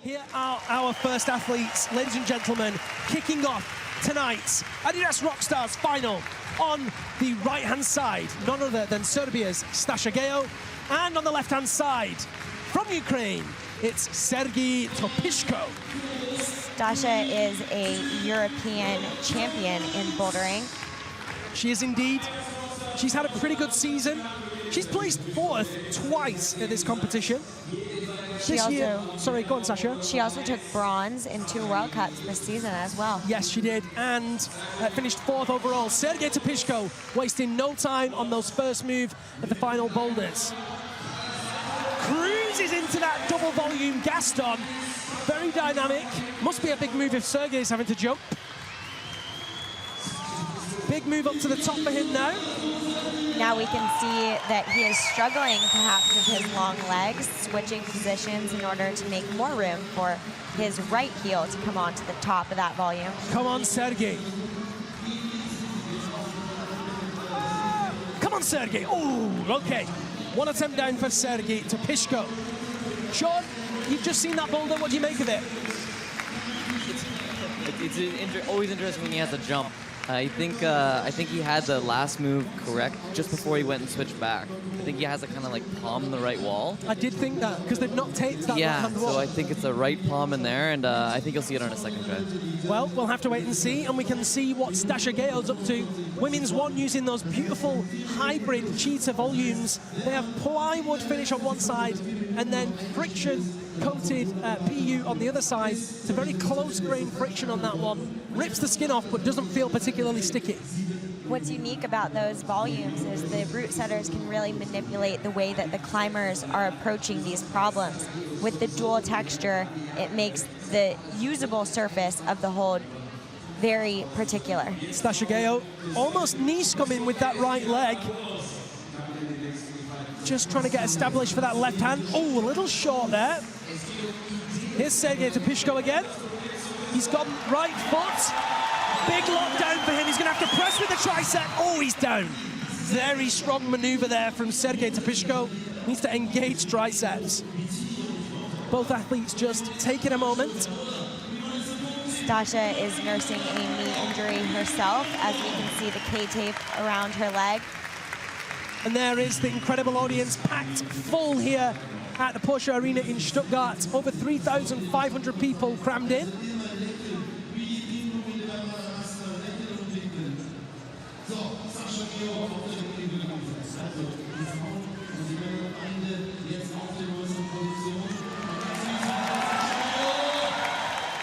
Here are our first athletes, ladies and gentlemen, kicking off tonight's Adidas ROCKSTARS final. On the right-hand side, none other than Serbia's Stasha Geo, and on the left-hand side, from Ukraine, it's Sergei Topishko. Stasha is a European champion in bouldering. She is indeed. She's had a pretty good season. She's placed fourth twice in this competition. Sorry, go on, Sasha. She also took bronze in 2 World Cups this season as well. Yes, she did, and finished fourth overall. Sergei Topishko wasting no time on those first move at the final boulders. Cruises into that double volume Gaston. Very dynamic. Must be a big move if Sergei is having to jump. Big move up to the top for him now. Now we can see that he is struggling perhaps with his long legs, switching positions in order to make more room for his right heel to come onto the top of that volume. Come on, Sergei. Come on, Sergei. Oh, okay. One attempt down for Sergei Topishko. Sean, you've just seen that boulder. What do you make of it? It's always interesting when he has a jump. I think he had the last move correct just before he went and switched back. I think he has to kind of like palm the right wall. I did think that, because they've not taped that right-hand wall. So I think it's the right palm in there, and I think you'll see it on a second try. Well, we'll have to wait and see, and we can see what Stasha Geo's up to. Women's one using those beautiful hybrid cheetah volumes. They have plywood finish on one side, and then friction-coated PU on the other side. It's a very close-grained friction on that one. Rips the skin off, but doesn't feel particularly sticky. What's unique about those volumes is the route setters can really manipulate the way that the climbers are approaching these problems. With the dual texture, it makes the usable surface of the hold very particular. Stasha Geo almost knee scumming with that right leg. Just trying to get established for that left hand. Oh, a little short there. Here's Sergei Topishko again. He's got right foot. Big lockdown for him. He's going to have to press with the tricep. Oh, he's down. Very strong maneuver there from Sergei Topishko. Needs to engage triceps. Both athletes just taking a moment. Stasha is nursing a knee injury herself, as we can see the K-tape around her leg. And there is the incredible audience packed full here at the Porsche-Arena in Stuttgart. Over 3,500 people crammed in.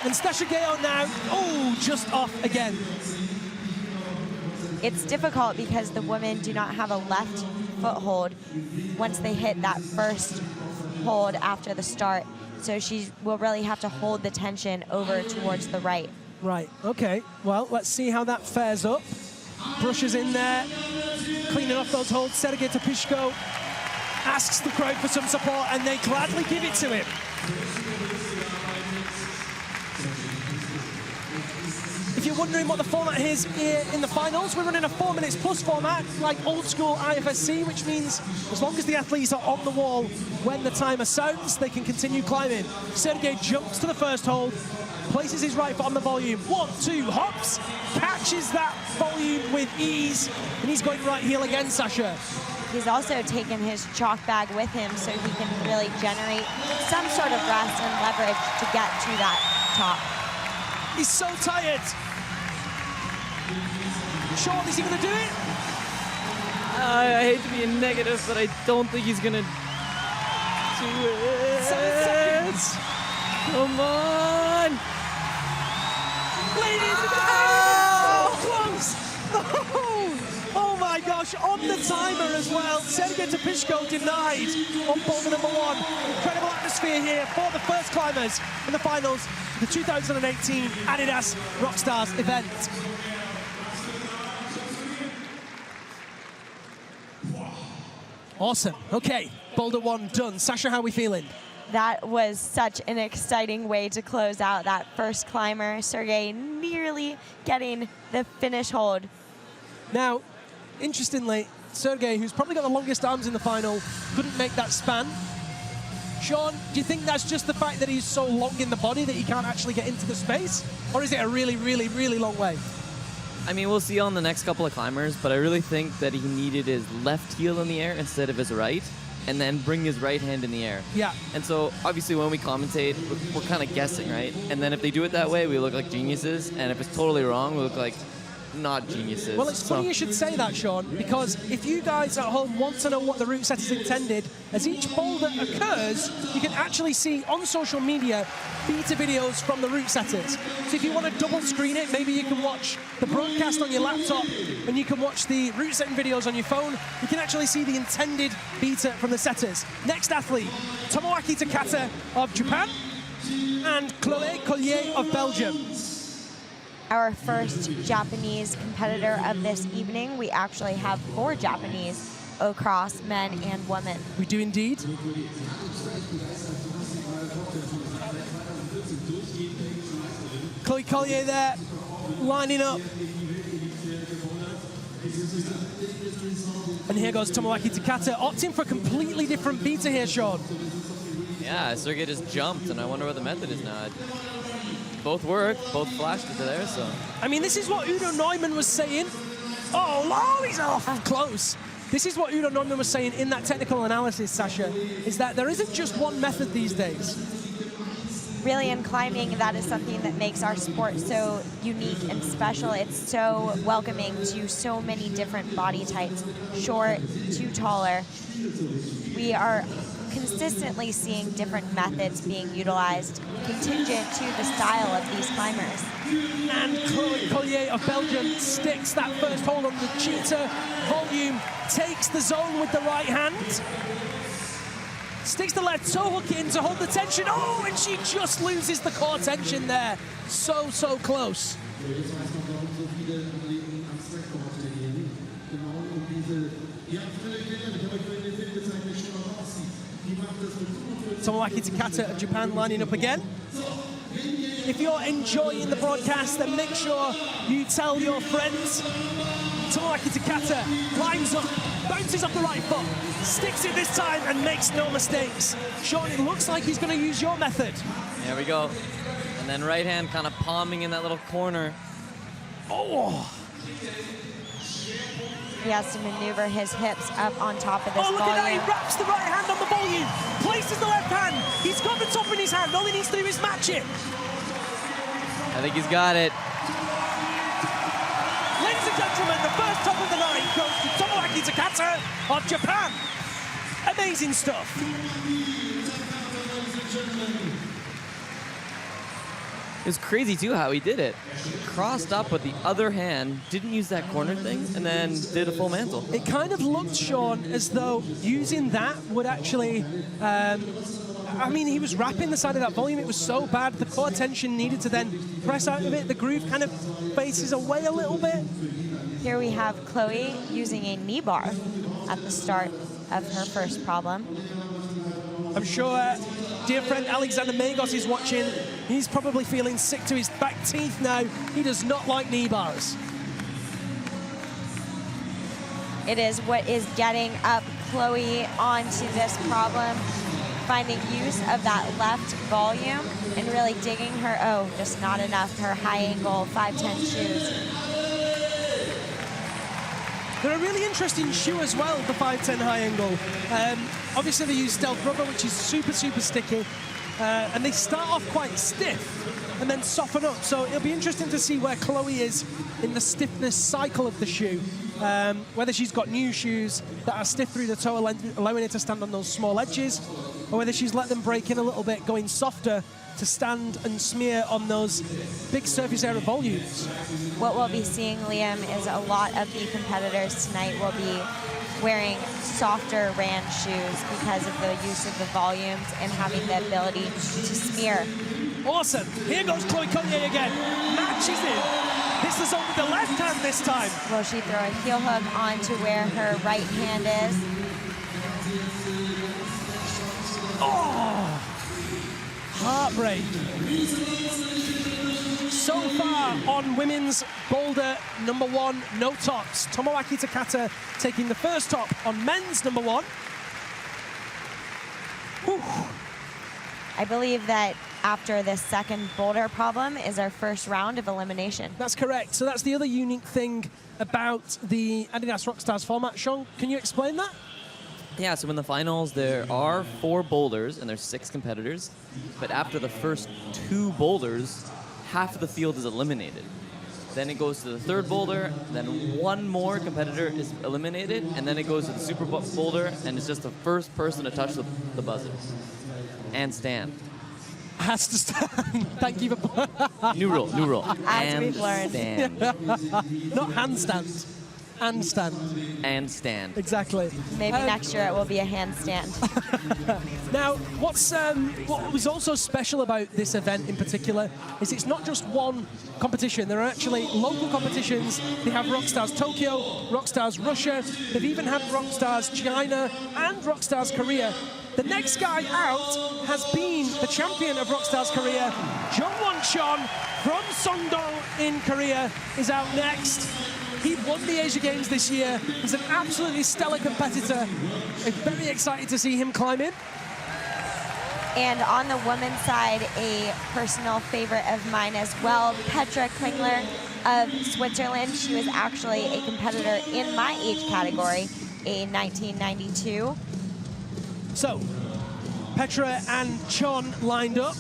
And Stasha Geo now, oh, just off again. It's difficult because the women do not have a left foothold once they hit that first hold after the start. So she will really have to hold the tension over towards the right. Right, okay. Well, let's see how that fares up. Brushes in there, cleaning off those holds. Sergei Topishko asks the crowd for some support, and they gladly give it to him. If you're wondering what the format is here in the finals, we're running a 4 minutes plus format, like old school IFSC, which means as long as the athletes are on the wall when the timer sounds, they can continue climbing. Sergei jumps to the first hold, places his right foot on the volume. 1, 2, hops, catches that volume with ease, and he's going right heel again, Sasha. He's also taken his chalk bag with him so he can really generate some sort of rest and leverage to get to that top. He's so tired. Sean, is he going to do it? I hate to be a negative, but I don't think he's going to do it. 7 seconds. Come on. Ladies and gentlemen, so close. Oh my gosh, on the timer as well. Sergei Topishko denied on boulder number 1. Incredible atmosphere here for the first climbers in the finals, the 2018 Adidas ROCKSTARS event. Awesome. Okay, boulder 1 done. Sasha, how are we feeling? That was such an exciting way to close out that first climber. Sergei nearly getting the finish hold. Now, interestingly, Sergei, who's probably got the longest arms in the final, couldn't make that span. Sean, do you think that's just the fact that he's so long in the body that he can't actually get into the space? Or is it a really, really, really long way? I mean, we'll see on the next couple of climbers, but I really think that he needed his left heel in the air instead of his right, and then bring his right hand in the air. Yeah. And so, obviously, when we commentate, we're kind of guessing, right? And then if they do it that way, we look like geniuses, and if it's totally wrong, we look like not geniuses. Well, it's funny you should say that, Sean, because if you guys at home want to know what the route setters intended, as each boulder occurs, you can actually see on social media beta videos from the route setters. So if you want to double screen it, maybe you can watch the broadcast on your laptop and you can watch the route setting videos on your phone. You can actually see the intended beta from the setters. Next athlete, Tomoaki Takata of Japan and Chloé Collier of Belgium. Our first Japanese competitor of this evening. We actually have 4 Japanese across men and women. We do indeed. Chloé Collier there, lining up. And here goes Tomoaki Takata, opting for a completely different beta here, Sean. Yeah, Sergey just jumped, and I wonder what the method is now. Both work, both flashed into there, so. I mean, this is what Udo Neumann was saying. Oh, he's off. Close. This is what Udo Neumann was saying in that technical analysis, Sasha, is that there isn't just one method these days. Really, in climbing, that is something that makes our sport so unique and special. It's so welcoming to so many different body types, short to taller. We are consistently seeing different methods being utilized contingent to the style of these climbers. And Chloé Collier of Belgium sticks that first hold on the cheetah volume, takes the zone with the right hand, sticks the left toe hook in to hold the tension. Oh, and she just loses the core tension there. So, so close. Tomoaki Takata of Japan lining up again. If you're enjoying the broadcast, then make sure you tell your friends. Tomoaki Takata lines up, bounces off the right foot, sticks it this time and makes no mistakes. Sean, it looks like he's going to use your method. There we go. And then right hand kind of palming in that little corner. Oh! He has to maneuver his hips up on top of this Look at that, volume. he wraps the right hand on the volume, places the left hand. He's got the top in his hand, all he needs to do is match it. I think he's got it. Ladies and gentlemen, the first top of the night goes to Tomoaki Takata of Japan. Amazing stuff. It was crazy, too, how he did it. He crossed up with the other hand, didn't use that corner thing, and then did a full mantle. It kind of looked, Sean, as though using that would actually... I mean, he was wrapping the side of that volume. It was so bad. The core tension needed to then press out of it. The groove kind of faces away a little bit. Here we have Chloe using a knee bar at the start of her first problem. I'm sure dear friend Alexander Magos is watching. He's probably feeling sick to his back teeth now. He does not like knee bars. It is what is getting up Chloe onto this problem, finding use of that left volume and really digging her, just not enough, her high angle 510 shoes. They're a really interesting shoe as well, the 510 high angle. Obviously they use stealth rubber, which is super, super sticky. And they start off quite stiff and then soften up. So it'll be interesting to see where Chloe is in the stiffness cycle of the shoe. Whether she's got new shoes that are stiff through the toe, allowing her to stand on those small edges, or whether she's let them break in a little bit, going softer to stand and smear on those big surface area volumes. What we'll be seeing, Liam, is a lot of the competitors tonight will be wearing softer Rand shoes because of the use of the volumes and having the ability to smear. Awesome. Here goes Chloé Collier again. Matches in. This is over the left hand this time. Will she throw a heel hook onto where her right hand is? Oh! Heartbreak. So far on women's boulder number 1, no tops. Tomoaki Takata taking the first top on men's number 1. Whew. I believe that after this second boulder problem is our first round of elimination. That's correct. So that's the other unique thing about the Adidas ROCKSTARS format. Sean, can you explain that? Yeah, so in the finals, there are 4 boulders, and there's 6 competitors. But after the first 2 boulders, half of the field is eliminated. Then it goes to the 3rd boulder, then 1 more competitor is eliminated, and then it goes to the super boulder, and it's just the first person to touch the buzzer. And stand. Has to stand. Thank you for... New rule, new rule. As we've learned. Stand. Not handstand. And stand. And stand. Exactly. Maybe next year it will be a handstand. Now, what was also special about this event in particular is it's not just one competition. There are actually local competitions. They have ROCKSTARS Tokyo, ROCKSTARS Russia. They've even had ROCKSTARS China and ROCKSTARS Korea. The next guy out has been the champion of ROCKSTARS Korea. Jungwon Chon from Songdo in Korea is out next. He won the Asia Games this year. He's an absolutely stellar competitor. I'm very excited to see him climb in. And on the women's side, a personal favorite of mine as well, Petra Klingler of Switzerland. She was actually a competitor in my age category, a 1992. So, Petra and Chon lined up.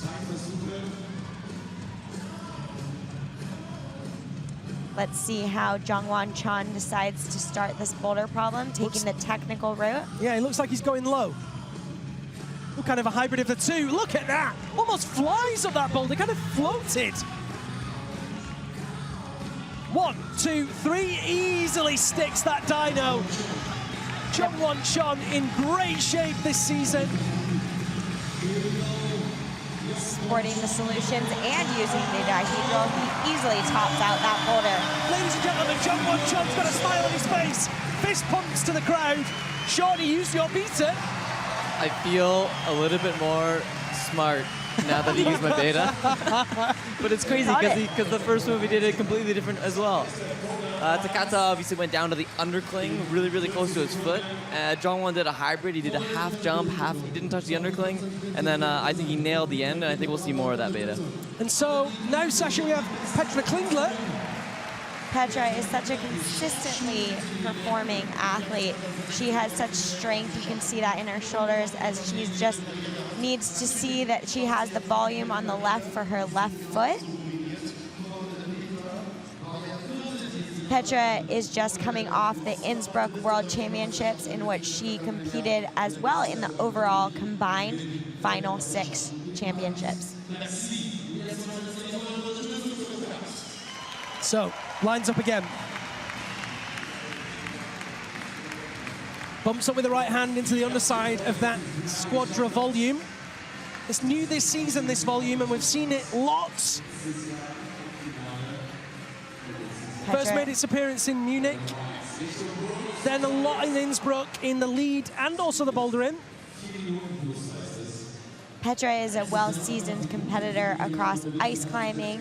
Let's see how Jungwon Chon decides to start this boulder problem, taking the technical route. Yeah, it looks like he's going low. What kind of a hybrid of the two? Look at that! Almost flies up that boulder, kind of floated. 1, 2, 3, easily sticks that dyno. Jungwon Chon in great shape this season. Sporting the solutions and using the dihedral, he easily tops out that boulder. Ladies and gentlemen, Jungwon Chon's got a smile on his face. Fist pumps to the crowd. Sean, he used your beater. I feel a little bit more smart now that he used my beta. But it's crazy because the first move he did it completely different as well. Takata obviously went down to the undercling, really, really close to his foot. Jungwon did a hybrid. He did a half jump, he didn't touch the undercling. And then I think he nailed the end, and I think we'll see more of that beta. And so now, Sasha, we have Petra Klingler. Petra is such a consistently performing athlete. She has such strength. You can see that in her shoulders as she just needs to see that she has the volume on the left for her left foot. Petra is just coming off the Innsbruck World Championships in which she competed as well in the overall combined Final 6 championships. So, lines up again. Bumps up with the right hand into the underside of that Squadra volume. It's new this season, this volume, and we've seen it lots. First made its appearance in Munich, then a lot in Innsbruck in the lead and also the bouldering. Petra is a well-seasoned competitor across ice climbing,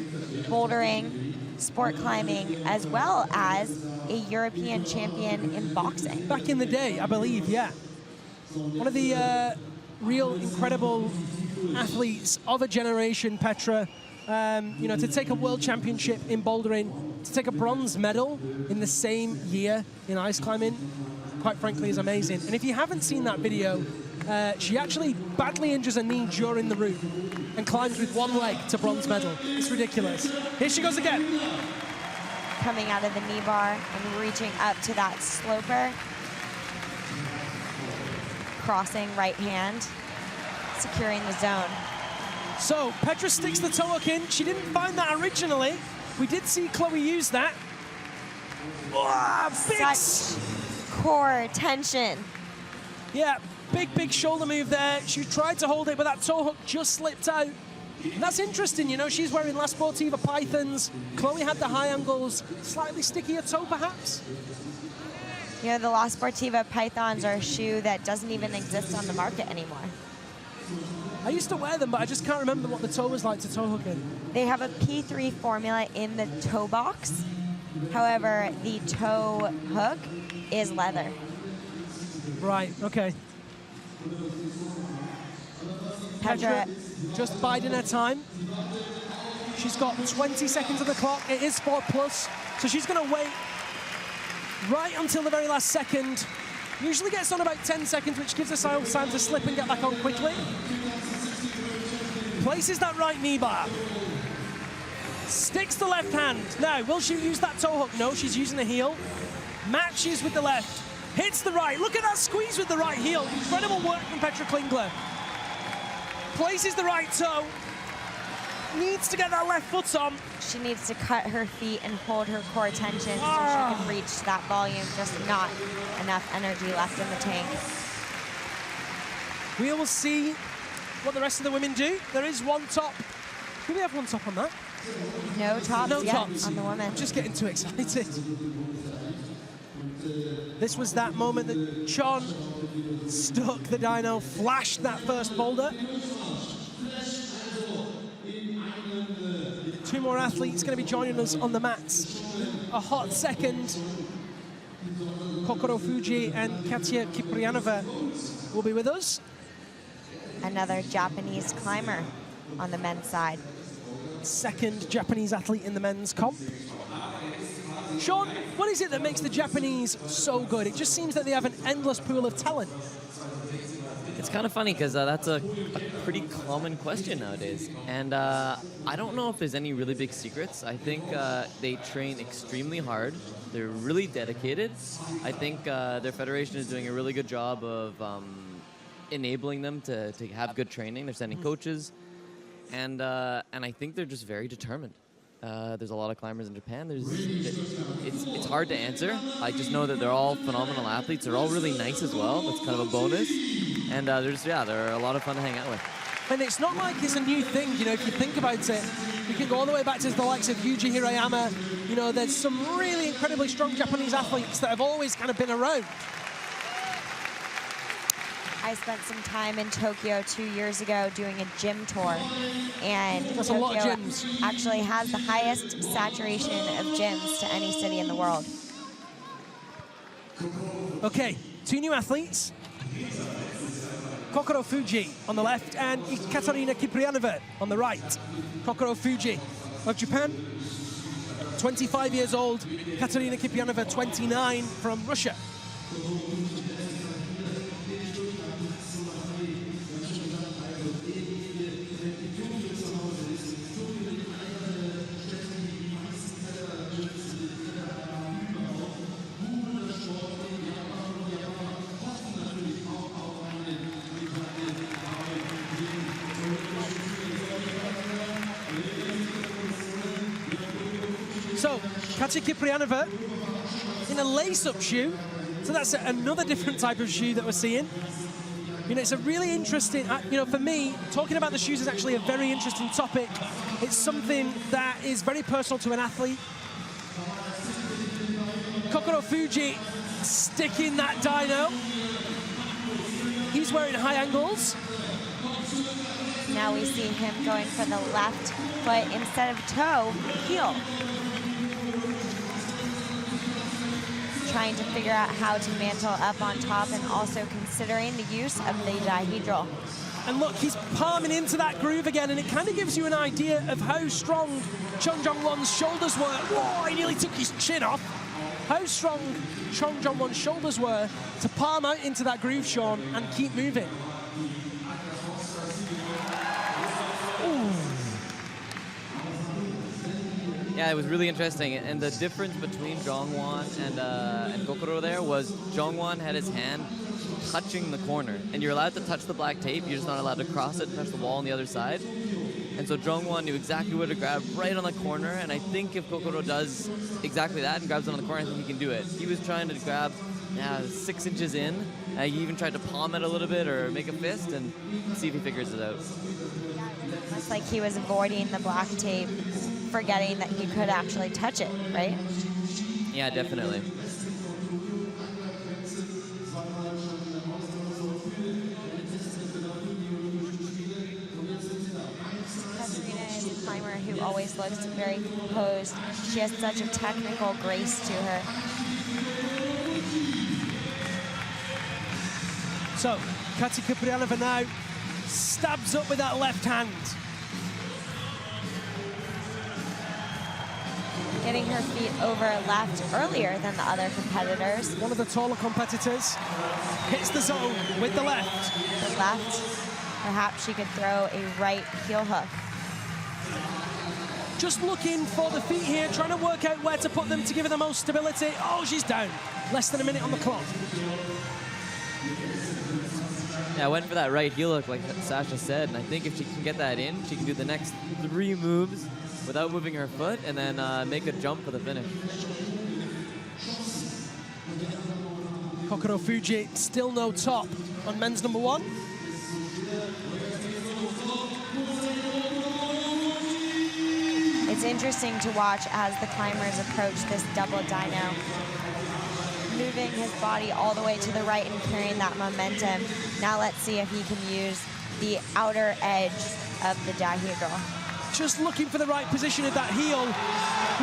bouldering, sport climbing, as well as a European champion in boxing. Back in the day, I believe, yeah. One of the real incredible athletes of a generation, Petra. You know, to take a world championship in bouldering, to take a bronze medal in the same year in ice climbing, quite frankly, is amazing. And if you haven't seen that video, she actually badly injures her knee during the route and climbs with one leg to bronze medal. It's ridiculous. Here she goes again. Coming out of the knee bar and reaching up to that sloper. Crossing right hand, securing the zone. So, Petra sticks the toe hook in. She didn't find that originally. We did see Chloe use that. Oh, such core tension. Yeah, big shoulder move there. She tried to hold it, but that toe hook just slipped out. And that's interesting, you know, she's wearing La Sportiva Pythons. Chloe had the high angles, slightly stickier toe perhaps. You know, the La Sportiva Pythons are a shoe that doesn't even exist on the market anymore. I used to wear them, but I just can't remember what the toe was like to toe hook in. They have a P3 formula in the toe box. However, the toe hook is leather. Right, okay. Petra just biding her time. She's got 20 seconds on the clock. It is 4+, so she's going to wait right until the very last second. Usually gets on about 10 seconds, which gives her time to slip and get back on quickly. Places that right knee bar. Sticks the left hand. Now, will she use that toe hook? No, she's using the heel. Matches with the left. Hits the right. Look at that squeeze with the right heel. Incredible work from Petra Klingler. Places the right toe. Needs to get that left foot on. She needs to cut her feet and hold her core tension so she can reach that volume. Just not enough energy left in the tank. We will see what the rest of the women do. There is one top. Do we have one top on that? No tops No yet tops. on the women. Just getting too excited. This was that moment that Sean stuck the dyno, flashed that first boulder. Two more athletes going to be joining us on the mats. A hot second. Kokoro Fuji and Katia Kiprianova will be with us. Another Japanese climber on the men's side. Second Japanese athlete in the men's comp. Sean, what is it that makes the Japanese so good? It just seems that they have an endless pool of talent. It's kind of funny because that's a pretty common question nowadays. And I don't know if there's any really big secrets. I think they train extremely hard. They're really dedicated. I think their federation is doing a really good job of enabling them to have good training. They're sending coaches. And I think they're just very determined. There's a lot of climbers in Japan. It's hard to answer. I just know that they're all phenomenal athletes. They're all really nice as well. That's kind of a bonus. And they're a lot of fun to hang out with. And it's not like it's a new thing, you know, if you think about it. You can go all the way back to the likes of Yuji Hirayama. You know, there's some really incredibly strong Japanese athletes that have always kind of been around. I spent some time in Tokyo 2 years ago doing a gym tour, and That's a lot of Tokyo gyms. actually has the highest saturation of gyms to any city in the world. Okay, two new athletes. Kokoro Fuji on the left and Katarina Kiprianova on the right. Kokoro Fuji of Japan, 25 years old. Katarina Kiprianova, 29, from Russia. So, Katia Kiprianova in a lace-up shoe. So that's another different type of shoe that we're seeing. You know, it's a really interesting, you know, for me, talking about the shoes is actually a very interesting topic. It's something that is very personal to an athlete. Kokoro Fuji sticking that dyno. He's wearing high ankles. Now we see him going for the left foot instead of toe, heel. Trying to figure out how to mantle up on top and also considering the use of the dihedral. And look, he's palming into that groove again, and it kind of gives you an idea of how strong Chung Jong-won's shoulders were. Whoa, he nearly took his chin off. How strong Chung Jong-won's shoulders were to palm out into that groove, Sean, and keep moving. Yeah, it was really interesting. And the difference between Jongwon and Kokoro there was Jongwon had his hand touching the corner. And you're allowed to touch the black tape. You're just not allowed to cross it and touch the wall on the other side. And so Jongwon knew exactly where to grab right on the corner. And I think if Kokoro does exactly that and grabs it on the corner, I think he can do it. He was trying to grab 6 inches in. He even tried to palm it a little bit or make a fist and see if he figures it out. It's like he was avoiding the black tape, forgetting that he could actually touch it, right? Yeah, definitely. Katarina is a climber who always looks very composed. She has such a technical grace to her. So, Katia Kiprianova now stabs up with that left hand. Getting her feet over left earlier than the other competitors. One of the taller competitors hits the zone with the left. The left, perhaps she could throw a right heel hook. Just looking for the feet here, trying to work out where to put them to give her the most stability. Oh, she's down. Less than a minute on the clock. Yeah, I went for that right heel hook like Sasha said, and I think if she can get that in, she can do the next 3 moves without moving her foot and then make a jump for the finish. Kokoro Fuji still no top on men's number 1. It's interesting to watch as the climbers approach this double dyno. Moving his body all the way to the right and carrying that momentum. Now let's see if he can use the outer edge of the dihedral. Just looking for the right position of that heel.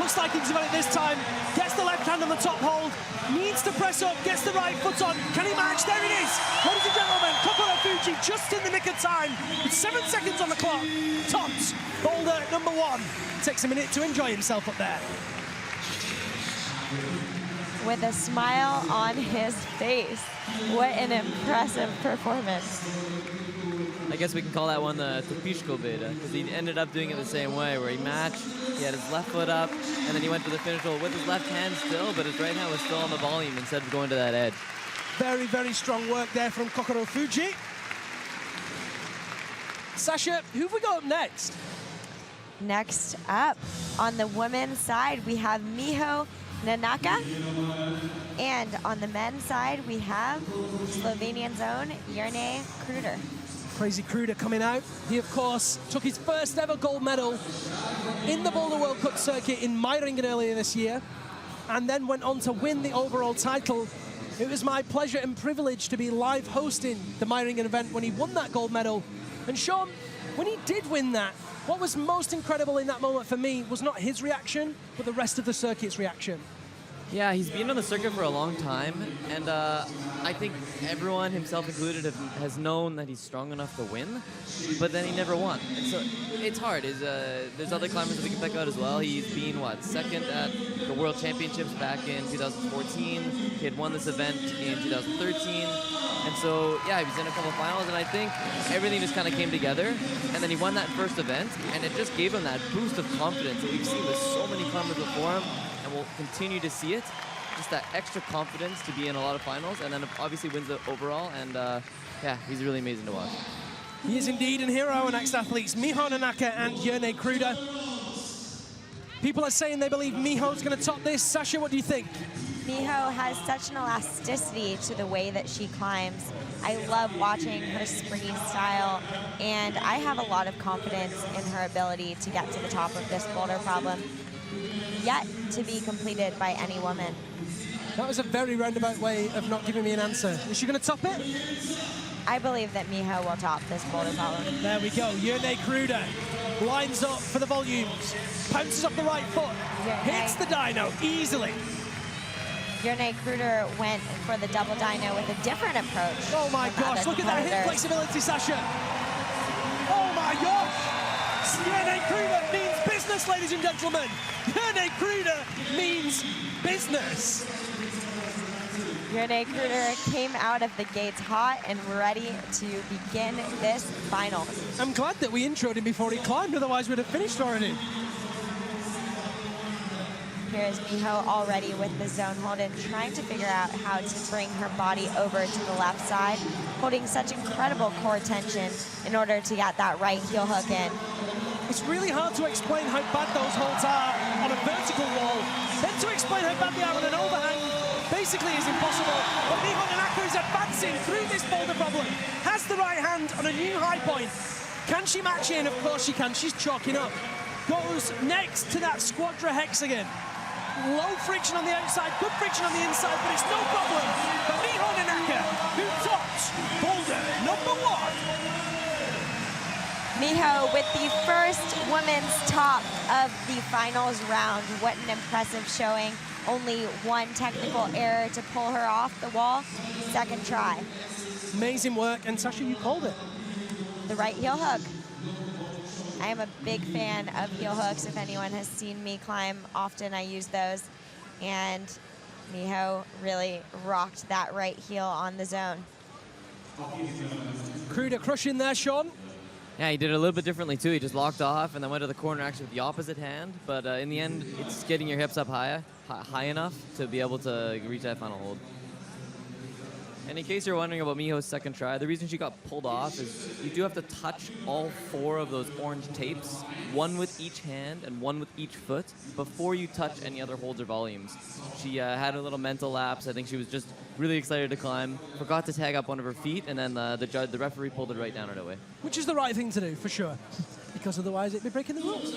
Looks like he's about it this time. Gets the left hand on the top hold. Needs to press up, gets the right foot on. Can he match? There it is. Ladies and gentlemen, Kokoro Fuji just in the nick of time. With 7 seconds on the clock. Tops boulder number 1. Takes a minute to enjoy himself up there. With a smile on his face. What an impressive performance. I guess we can call that one the Pishko beta, because he ended up doing it the same way, where he matched, he had his left foot up, and then he went for the finish roll with his left hand still, but his right hand was still on the volume instead of going to that edge. Very, very strong work there from Kokoro Fuji. Sasha, who have we got up next? Next up, on the women's side, we have Miho Nanaka. And on the men's side, we have Slovenian's own Jerne Kruder. Crazy Kruder coming out. He, of course, took his first ever gold medal in the Boulder World Cup circuit in Meiringen earlier this year, and then went on to win the overall title. It was my pleasure and privilege to be live hosting the Meiringen event when he won that gold medal. And Sean, when he did win that, what was most incredible in that moment for me was not his reaction, but the rest of the circuit's reaction. Yeah, he's been on the circuit for a long time, and I think everyone, himself included, has known that he's strong enough to win, but then he never won. And so it's hard. There's other climbers that we can pick out as well. He's been, what, second at the World Championships back in 2014. He had won this event in 2013. And so, yeah, he was in a couple finals, and I think everything just kind of came together. And then he won that first event, and it just gave him that boost of confidence that we've seen with so many climbers before him, and we'll continue to see it. Just that extra confidence to be in a lot of finals, and then obviously wins the overall, and yeah, he's really amazing to watch. He is indeed, and here are our next athletes, Miho Nanaka and Jerne Kruder. People are saying they believe Miho's going to top this. Sasha, what do you think? Miho has such an elasticity to the way that she climbs. I love watching her springy style, and I have a lot of confidence in her ability to get to the top of this boulder problem, yet to be completed by any woman. That was a very roundabout way of not giving me an answer. Is she going to top it? I believe that Miho will top this boulder problem. There we go. Jerne Kruder lines up for the volumes, pounces up the right foot, hits the dyno easily. Jerne Kruder went for the double dyno with a different approach. Oh my gosh, look at that hip flexibility, Sasha. Oh my gosh. Jerne Kruder means business, ladies and gentlemen. Jerne Kruder means business. Jerne Kruder came out of the gates hot and ready to begin this final. I'm glad that we introed him before he climbed, otherwise we'd have finished already. Here's Miho already with the zone hold and trying to figure out how to bring her body over to the left side, holding such incredible core tension in order to get that right heel hook in. It's really hard to explain how bad those holds are on a vertical wall. Then to explain how bad they are on an overhang basically is impossible. But Miho Nanaka is advancing through this boulder problem, has the right hand on a new high point. Can she match in? Of course she can. She's chalking up. Goes next to that Squadra hexagon. Low friction on the outside, good friction on the inside, but it's no problem for Miho Nanaka, who tops boulder number 1. Miho with the first women's top of the finals round. What an impressive showing. Only one technical error to pull her off the wall. Second try. Amazing work, and Sasha, you called it. the right heel hook. I am a big fan of heel hooks. If anyone has seen me climb, often I use those. And Miho really rocked that right heel on the zone. Kruder crushing there, Sean. Yeah, he did it a little bit differently too. He just locked off and then went to the corner actually with the opposite hand. But in the end, it's getting your hips up high enough to be able to reach that final hold. And in case you're wondering about Miho's second try, the reason she got pulled off is you do have to touch all 4 of those orange tapes, 1 with each hand and 1 with each foot, before you touch any other holds or volumes. She had a little mental lapse. I think she was just really excited to climb, forgot to tag up one of her feet, and then the referee pulled it right down right away. Which is the right thing to do, for sure, because otherwise it'd be breaking the rules.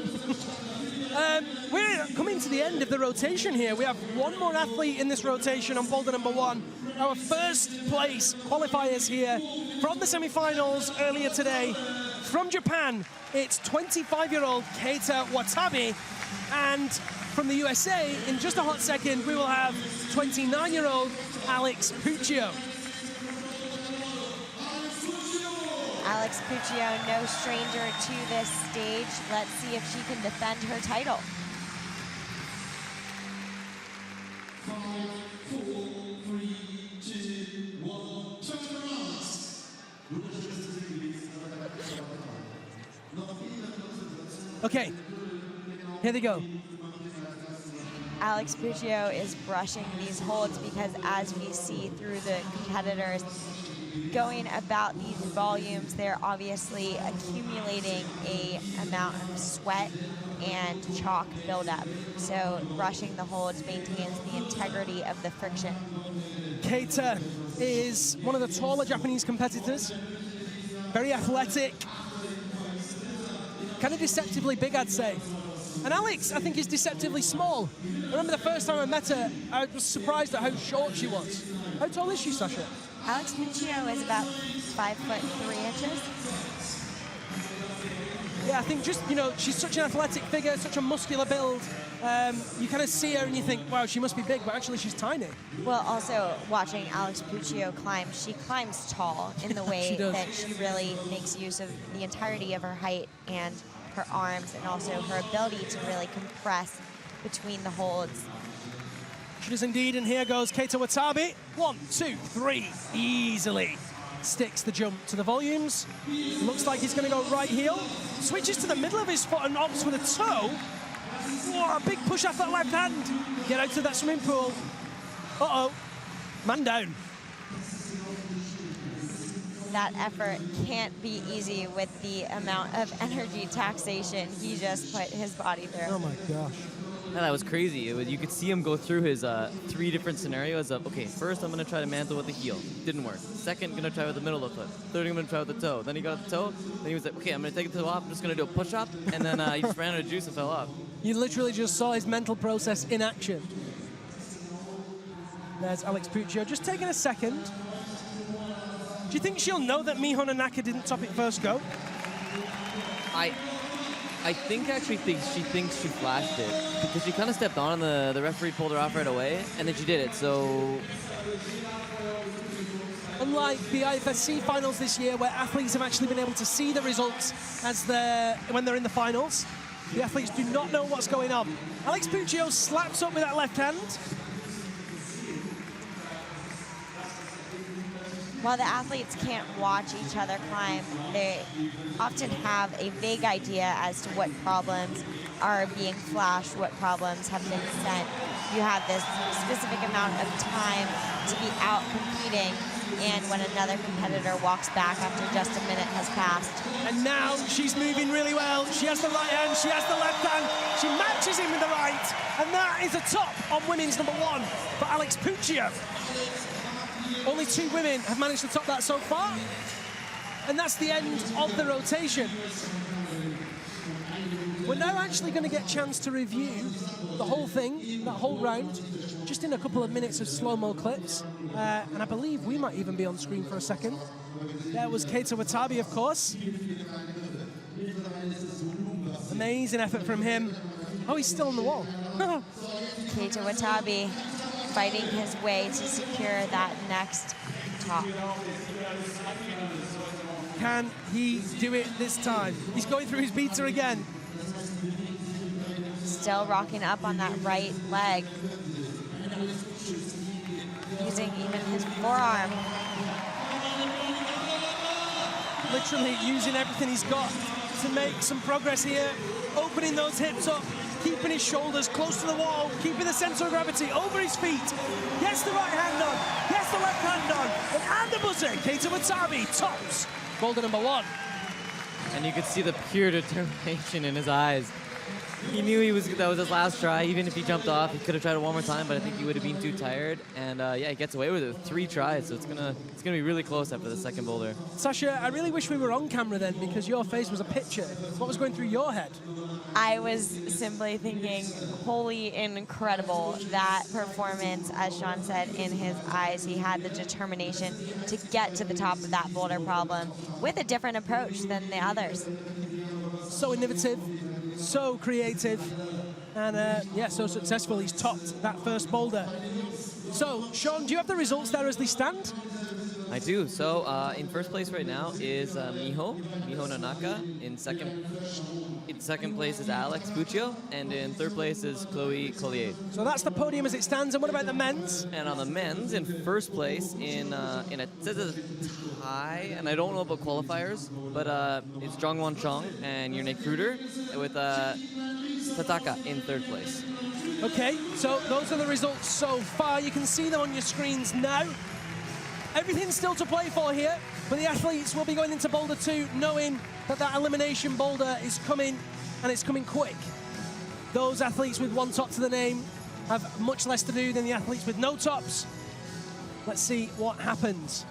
We're coming to the end of the rotation here. We have one more athlete in this rotation on boulder number 1. Our first place qualifiers here from the semi-finals earlier today. From Japan, it's 25-year-old Keita Watabe. And from the USA, in just a hot second, we will have 29-year-old Alex Puccio. Alex Puccio, no stranger to this stage. Let's see if she can defend her title. Okay, here they go. Alex Puccio is brushing these holds because as we see through the competitors going about these volumes, they're obviously accumulating a amount of sweat and chalk buildup. So brushing the holds maintains the integrity of the friction. Keita is one of the taller Japanese competitors. Very athletic. Kind of deceptively big, I'd say. And Alex, I think, is deceptively small. I remember the first time I met her, I was surprised at how short she was. How tall is she, Sasha? Alex Puccio is about 5'3". Yeah, I think just, you know, she's such an athletic figure, such a muscular build. You kind of see her and you think, wow, she must be big, but actually she's tiny. Well, also watching Alex Puccio climb, she climbs tall in the way that she really makes use of the entirety of her height and her arms, and also her ability to really compress between the holds. She does indeed, and here goes Keita Watabe. 1, 2, 3, easily sticks the jump to the volumes. Looks like he's going to go right heel. Switches to the middle of his foot and opts with a toe. Whoa, a big push off that left hand. Get out to that swimming pool. Uh-oh, man down. That effort can't be easy with the amount of energy taxation he just put his body through. Oh my gosh. Yeah, that was crazy. You could see him go through his 3 different scenarios of, okay, first I'm going to try to mantle with the heel. Didn't work. Second, going to try with the middle of the foot. Third, I'm going to try with the toe. Then he got the toe. Then he was like, okay, I'm going to take the toe off. I'm just going to do a push-up. And then he just ran out of juice and fell off. You literally just saw his mental process in action. There's Alex Puccio just taking a second. Do you think she'll know that Miho Nanaka didn't top it first go? I think actually she thinks she flashed it because she kind of stepped on and the referee pulled her off right away, and then she did it, so... Unlike the IFSC finals this year, where athletes have actually been able to see the results when they're in the finals, the athletes do not know what's going on. Alex Puccio slaps up with that left hand. While the athletes can't watch each other climb, they often have a vague idea as to what problems are being flashed, what problems have been sent. You have this specific amount of time to be out competing, and when another competitor walks back after just a minute has passed. And now she's moving really well. She has the right hand, she has the left hand. She matches him with the right, and that is a top on women's number 1 for Alex Puccio. Only 2 women have managed to top that so far. And that's the end of the rotation. We're now actually going to get a chance to review the whole thing, that whole round, just in a couple of minutes of slow-mo clips. And I believe we might even be on screen for a second. There was Keita Watabe, of course. Amazing effort from him. Oh, he's still on the wall. Keita Watabe fighting his way to secure that next top. Can he do it this time? He's going through his beta again. Still rocking up on that right leg. Using even his forearm. Literally using everything he's got to make some progress here. Opening those hips up, keeping his shoulders close to the wall, keeping the center of gravity over his feet. Gets the right hand on, gets the left hand on, and the buzzer. Keita Watabe tops boulder number 1. And you could see the pure determination in his eyes. He knew that was his last try. Even if he jumped off, he could have tried it one more time, but I think he would have been too tired. And yeah, he gets away with it with 3 tries, so it's gonna be really close after the second boulder. Sasha, I really wish we were on camera then, because your face was a picture. What was going through your head? I was simply thinking, holy incredible, that performance, as Sean said, in his eyes. He had the determination to get to the top of that boulder problem with a different approach than the others. So innovative, so creative, and yeah, so successful. He's topped that first boulder. So, Sean, do you have the results there as they stand? I do. So in first place right now is Miho Nonaka. In second place is Alex Puccio, and in third place is Chloe Collier. So that's the podium as it stands. And what about the men's? And on the men's, in first place in a it says a tie, and I don't know about qualifiers, but it's Jongwon Chong and Yurne Kruder with Tataka in third place. Okay, so those are the results so far. You can see them on your screens now. Everything's still to play for here, but the athletes will be going into Boulder 2 knowing that that elimination boulder is coming, and it's coming quick. Those athletes with 1 top to the name have much less to do than the athletes with no tops. Let's see what happens.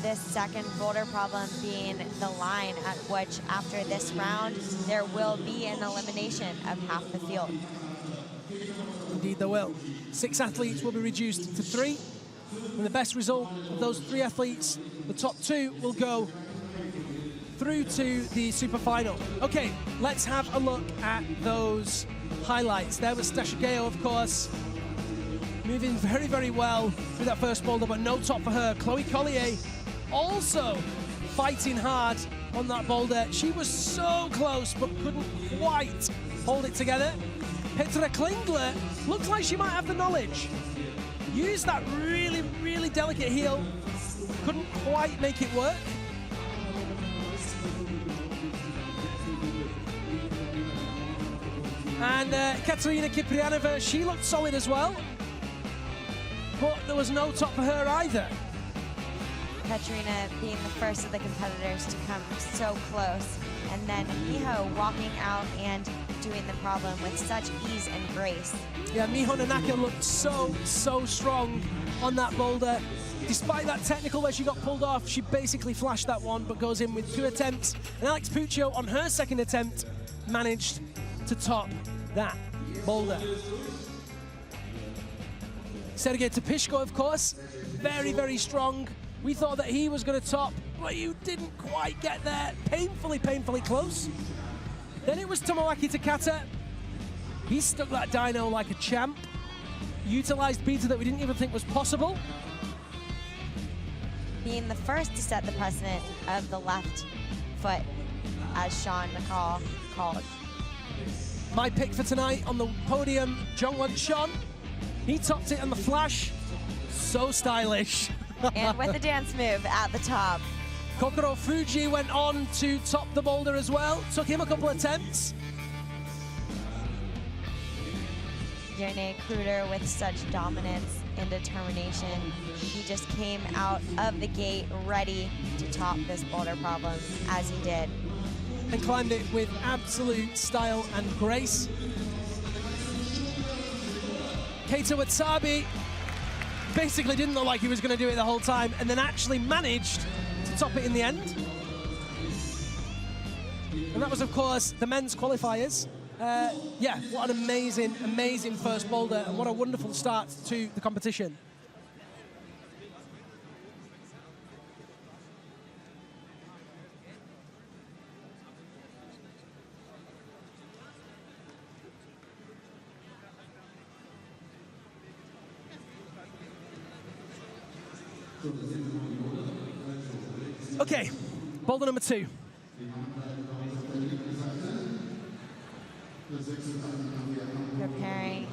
This second boulder problem being the line at which, after this round, there will be an elimination of half the field. Indeed there will. 6 athletes will be reduced to 3. And the best result of those 3 athletes, the top 2, will go through to the super final. Okay, let's have a look at those highlights. There was Stashigeo, of course, moving very, very well through that first boulder, but no top for her. Chloe Collier also fighting hard on that boulder. She was so close, but couldn't quite hold it together. Petra Klingler looks like she might have the knowledge. Used that really, really delicate heel. Couldn't quite make it work. And Katerina Kiprianova, she looked solid as well. But there was no top for her either. Katerina being the first of the competitors to come so close. And then Miho walking out and doing the problem with such ease and grace. Yeah, Miho Nonaka looked so, so strong on that boulder. Despite that technical where she got pulled off, she basically flashed that one, but goes in with 2 attempts. And Alex Puccio, on her second attempt, managed to top that boulder. Sergei Topishko, of course, very, very strong. We thought that he was going to top, but you didn't quite get there. Painfully, painfully close. Then it was Tomoaki Takata. He stuck that dyno like a champ. Utilized beta that we didn't even think was possible. Being the first to set the precedent of the left foot, as Sean McCall called. My pick for tonight on the podium, Jongwon Chon. He topped it on the flash. So stylish. And with a dance move at the top. Kokoro Fuji went on to top the boulder as well. Took him a couple attempts. Yurne Kruder with such dominance and determination. He just came out of the gate ready to top this boulder problem, as he did. And climbed it with absolute style and grace. Keita Watabe basically didn't look like he was going to do it the whole time, and then actually managed to top it in the end. And that was, of course, the men's qualifiers. Yeah, what an amazing, amazing first boulder, and what a wonderful start to the competition. Okay, Boulder number 2. Preparing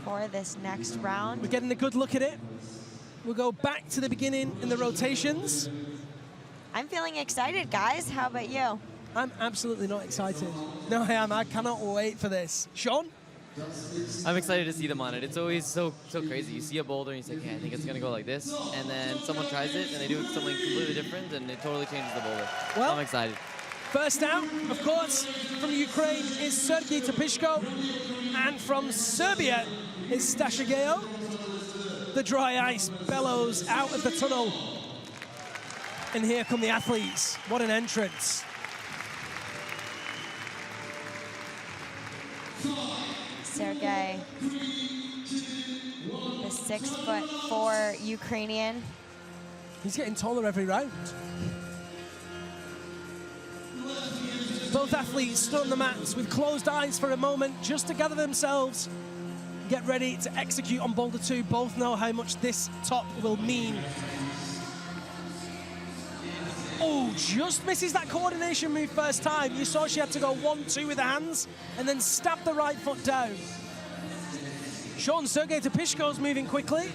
for this next round. We're getting a good look at it. We'll go back to the beginning in the rotations. I'm feeling excited, guys. How about you? I'm absolutely not excited. No, I am. I cannot wait for this. Sean? I'm excited to see them on it. It's always so crazy. You see a boulder and you say, okay, I think it's going to go like this. And then someone tries it and they do something completely different and it totally changes the boulder. Well, I'm excited. First out, of course, from Ukraine is Sergei Topishko. And from Serbia is Stasha Geo. The dry ice bellows out of the tunnel. And here come the athletes. What an entrance. Sergei, the 6'4" Ukrainian. He's getting taller every round. Both athletes stood on the mats with closed eyes for a moment just to gather themselves, get ready to execute on Boulder 2. Both know how much this top will mean. Oh, just misses that coordination move first time. You saw she had to go 1-2 with the hands and then stab the right foot down. Sean, Sergei Topishko's moving quickly.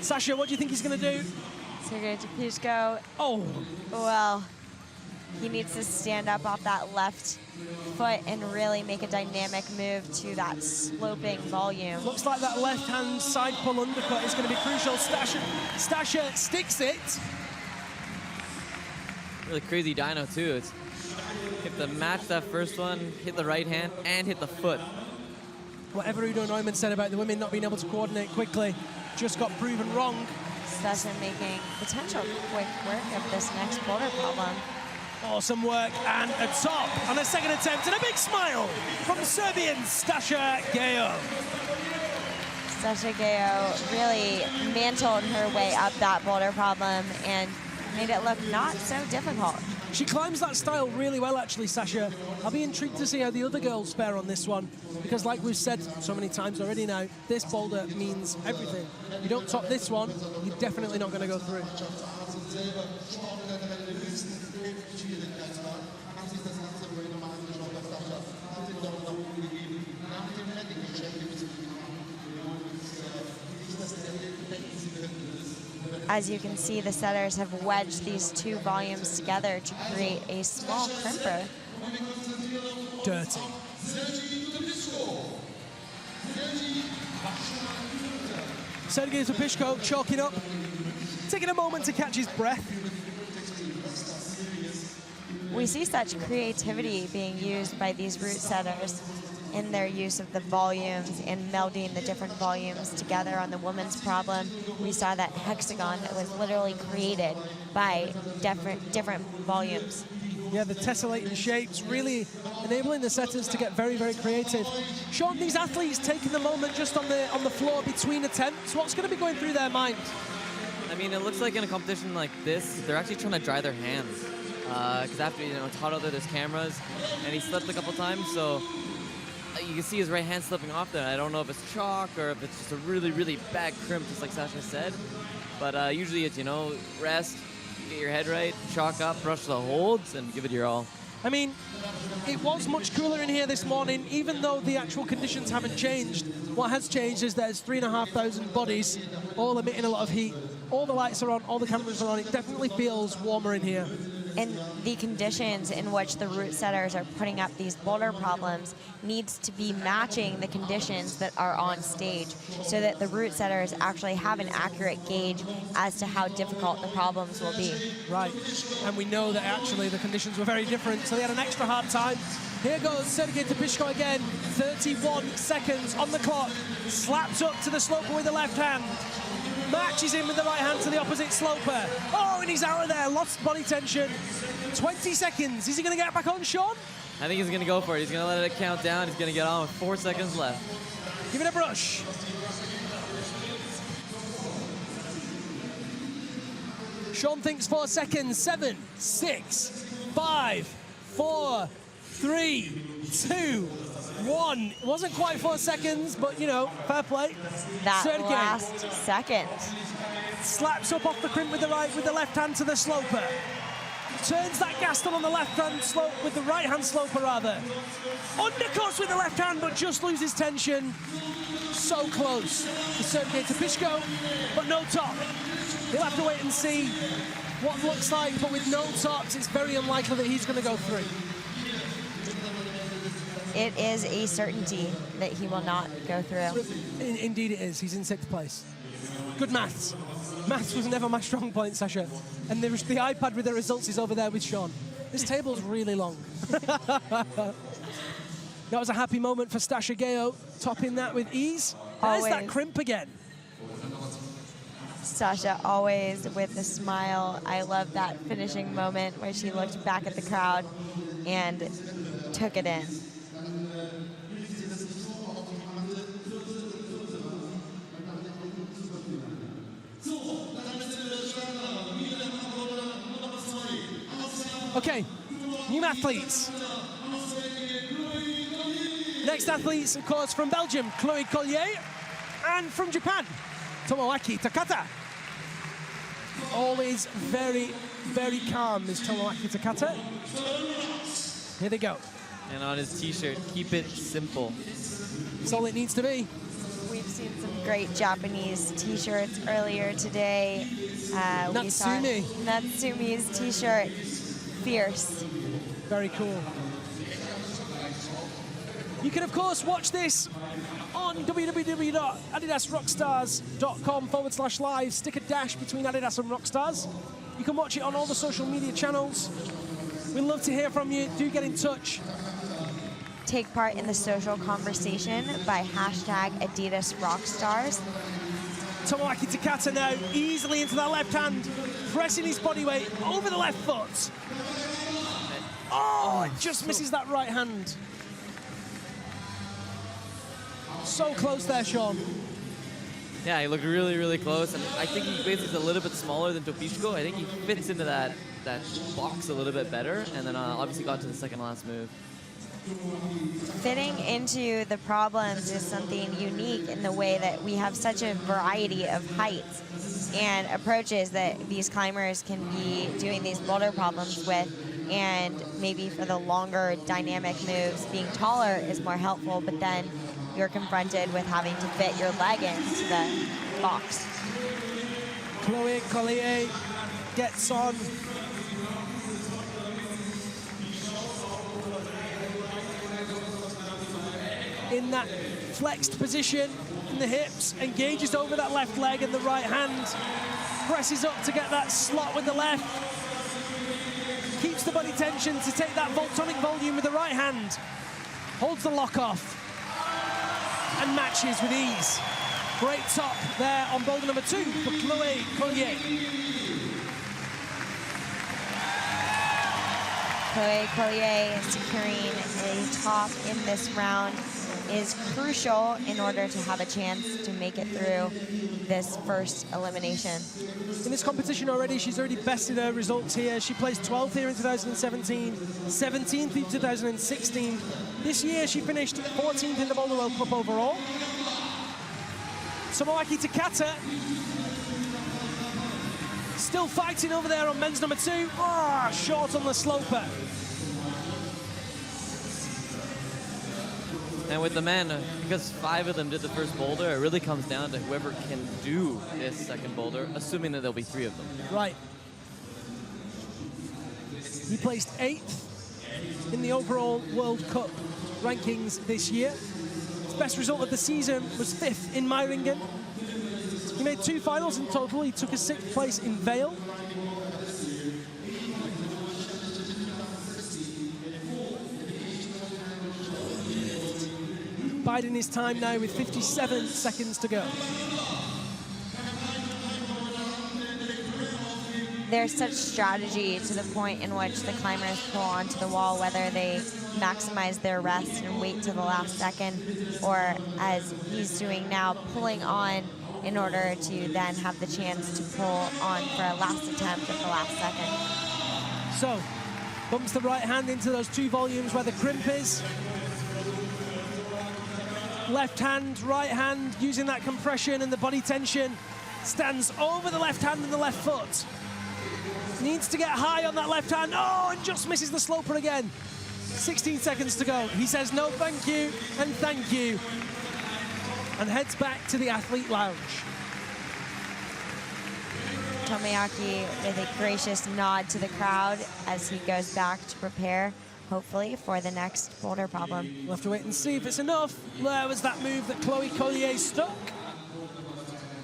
Sasha, what do you think he's going to do? Sergei Topishko. Oh. Well, he needs to stand up off that left foot and really make a dynamic move to that sloping volume. Looks like that left-hand side pull undercut is going to be crucial. Stasha sticks it. Really crazy dyno too. It's hit the match that first one, hit the right hand, and hit the foot. Whatever Udo Neumann said about the women not being able to coordinate quickly just got proven wrong. Stasha making potential quick work of this next boulder problem. Awesome work, and a top on a second attempt, and a big smile from Serbian Stasha Geo. Stasha Geo really mantled her way up that boulder problem and made it look not so difficult. She climbs that style really well, actually, Sasha. I'll be intrigued to see how the other girls fare on this one, because like we've said so many times already now, this boulder means everything. You don't top this one, you're definitely not going to go through. As you can see, the setters have wedged these two volumes together to create a small crimper. Dirty. Sergei Topishko choking up, taking a moment to catch his breath. We see such creativity being used by these root setters in their use of the volumes and melding the different volumes together on the women's problem. We saw that hexagon that was literally created by different volumes. Yeah, the tessellating shapes really enabling the setters to get very, very creative. Sean, these athletes taking the moment just on the floor between attempts. What's going to be going through their mind? I mean, it looks like in a competition like this, they're actually trying to dry their hands. Because after, it's hot out there, there's cameras, and he slipped a couple times, so you can see his right hand slipping off there. I don't know if it's chalk or if it's just a really, really bad crimp, just like Sasha said. But usually it's, rest, get your head right, chalk up, brush the holds, and give it your all. I mean, it was much cooler in here this morning, even though the actual conditions haven't changed. What has changed is there's 3,500 bodies, all emitting a lot of heat. All the lights are on, all the cameras are on. It definitely feels warmer in here. And the conditions in which the root setters are putting up these boulder problems needs to be matching the conditions that are on stage so that the root setters actually have an accurate gauge as to how difficult the problems will be. Right, and we know that actually the conditions were very different, so they had an extra hard time. Here goes Sergei Topishko again, 31 seconds on the clock, slaps up to the sloper with the left hand. Matches in with the right hand to the opposite sloper. Oh, and he's out of there, lost body tension. 20 seconds, is he gonna get back on, Sean? I think he's gonna go for it. He's gonna let it count down. He's gonna get on with 4 seconds left. Give it a brush. Sean thinks 4 seconds. 7, 6, 5, 4, 3, 2, 1. It wasn't quite 4 seconds, but fair play. That Sergei. last second. Slaps up off the crimp with the right, with the left hand to the sloper. Turns that Gaston on the left hand slope with the right hand sloper rather. Undercuts with the left hand, but just loses tension. So close. The Sergei Topishko, but no top. He'll have to wait and see what looks like, but with no tops, it's very unlikely that he's going to go through. It is a certainty that he will not go through. Indeed it is. He's in 6th place. Good maths. Maths was never my strong point, Sasha. And the iPad with the results is over there with Sean. This table's really long. That was a happy moment for Stasha Geo, topping that with ease. There's that crimp again. Sasha always with a smile. I love that finishing moment where she looked back at the crowd and took it in. Okay, new athletes. Next athletes, of course, from Belgium, Chloé Collier, and from Japan, Tomoaki Takata. Always very, very calm, is Tomoaki Takata. Here they go. And on his t-shirt, keep it simple. That's all it needs to be. We've seen some great Japanese t-shirts earlier today. We saw Natsumi's t-shirt. Fierce. Very cool. You can, of course, watch this on www.adidasrockstars.com/live. Stick a dash between Adidas and Rockstars. You can watch it on all the social media channels. We'd love to hear from you. Do get in touch. Take part in the social conversation by hashtag Adidas ROCKSTARS. Tomoaki Takata now easily into that left hand, pressing his body weight over the left foot. Oh, it just misses that right hand. So close there, Sean. Yeah, he looked really, really close, and I think he basically is a little bit smaller than Topishko. I think he fits into that box a little bit better, and then obviously got to the second last move. Fitting into the problems is something unique in the way that we have such a variety of heights and approaches that these climbers can be doing these boulder problems with. And maybe for the longer dynamic moves, being taller is more helpful, but then you're confronted with having to fit your leg into the box. Chloé Collier gets on. In that flexed position in the hips, engages over that left leg and the right hand, presses up to get that slot with the left, keeps the body tension to take that tonic volume with the right hand, holds the lock off, and matches with ease. Great top there on boulder number 2 for Chloé Collier. Chloé Collier securing a top in this round is crucial in order to have a chance to make it through this first elimination. In this competition already, she's already bested her results here. She placed 12th here in 2017, 17th in 2016. This year, she finished 14th in the Boulder World Cup overall. Tomoaki Takata still fighting over there on men's number 2. Ah, short on the sloper. And with the men, because 5 of them did the first boulder, it really comes down to whoever can do this second boulder, assuming that there'll be 3 of them. Right. He placed 8th in the overall World Cup rankings this year. His best result of the season was 5th in Meiringen. He made 2 finals in total. He took a 6th place in Vale. Biding his time now with 57 seconds to go. There's such strategy to the point in which the climbers pull onto the wall, whether they maximize their rest and wait to the last second, or as he's doing now, pulling on in order to then have the chance to pull on for a last attempt at the last second. So, bumps the right hand into those 2 volumes where the crimp is. Left hand, right hand, using that compression and the body tension Stands over the left hand and the left foot. Needs to get high on that left hand. Oh, and just misses the sloper again. 16 seconds to go. He says no thank you and thank you. And heads back to the athlete lounge. Tomoyaki with a gracious nod to the crowd as he goes back to prepare, hopefully, for the next boulder problem. We'll have to wait and see if it's enough. There was that move that Chloe Collier stuck.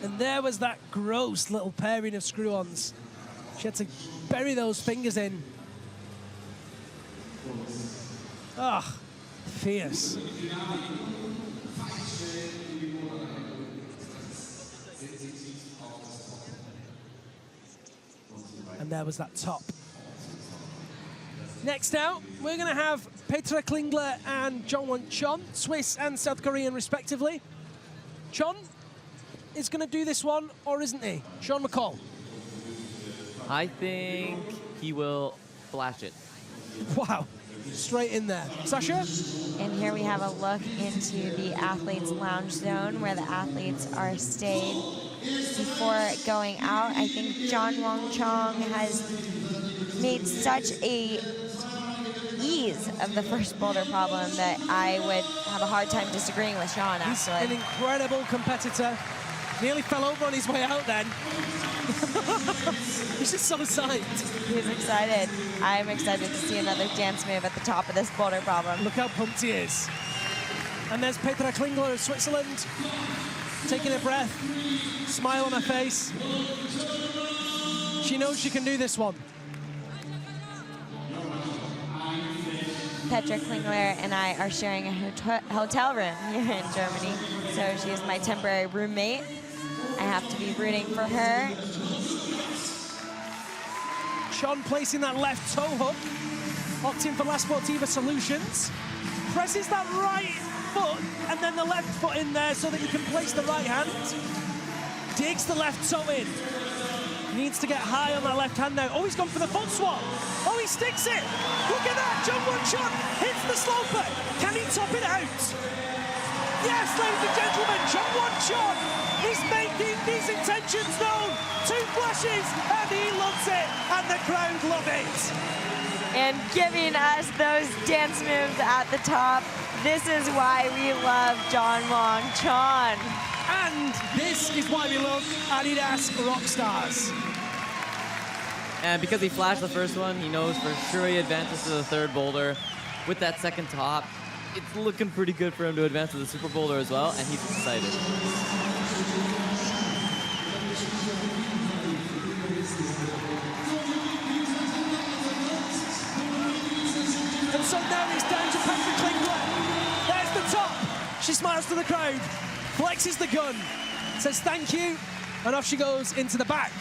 And there was that gross little pairing of screw-ons. She had to bury those fingers in. Ah, fierce. And there was that top. Next out, we're going to have Petra Klingler and Jongwon Chon, Swiss and South Korean respectively. Chon is going to do this one, or isn't he? Sean McCall. I think he will flash it. Wow, straight in there. Sasha? And here we have a look into the athletes' lounge zone where the athletes are stayed before going out. I think John Wong Chong has made such a ease of the first boulder problem that I would have a hard time disagreeing with Sean, actually. He's an incredible competitor. Nearly fell over on his way out then. He's just so psyched. He's excited. I'm excited to see another dance move at the top of this boulder problem. Look how pumped he is. And there's Petra Klingler of Switzerland, taking a breath, smile on her face. She knows she can do this one. Petra Klingler and I are sharing a hotel room here in Germany, so she is my temporary roommate. I have to be rooting for her. Sean placing that left toe hook, opting for La Sportiva Solutions. Presses that right foot and then the left foot in there so that he can place the right hand. Digs the left toe in. Needs to get high on that left hand now. Oh, he's gone for the foot swap. Oh, he sticks it. Look at that. Jongwon Chon hits the sloper. Can he top it out? Yes, ladies and gentlemen, Jongwon Chon is making his intentions known. 2 flashes, and he loves it, and the crowd love it. And giving us those dance moves at the top. This is why we love John Wong Chon. And this is why we love Adidas ROCKSTARS. And because he flashed the first one, he knows for sure he advances to the third boulder. With that second top, it's looking pretty good for him to advance to the super boulder as well, and he's excited. And so now it's down to Petra Klingler. There's the top. She smiles to the crowd, flexes the gun, says thank you, and off she goes into the back.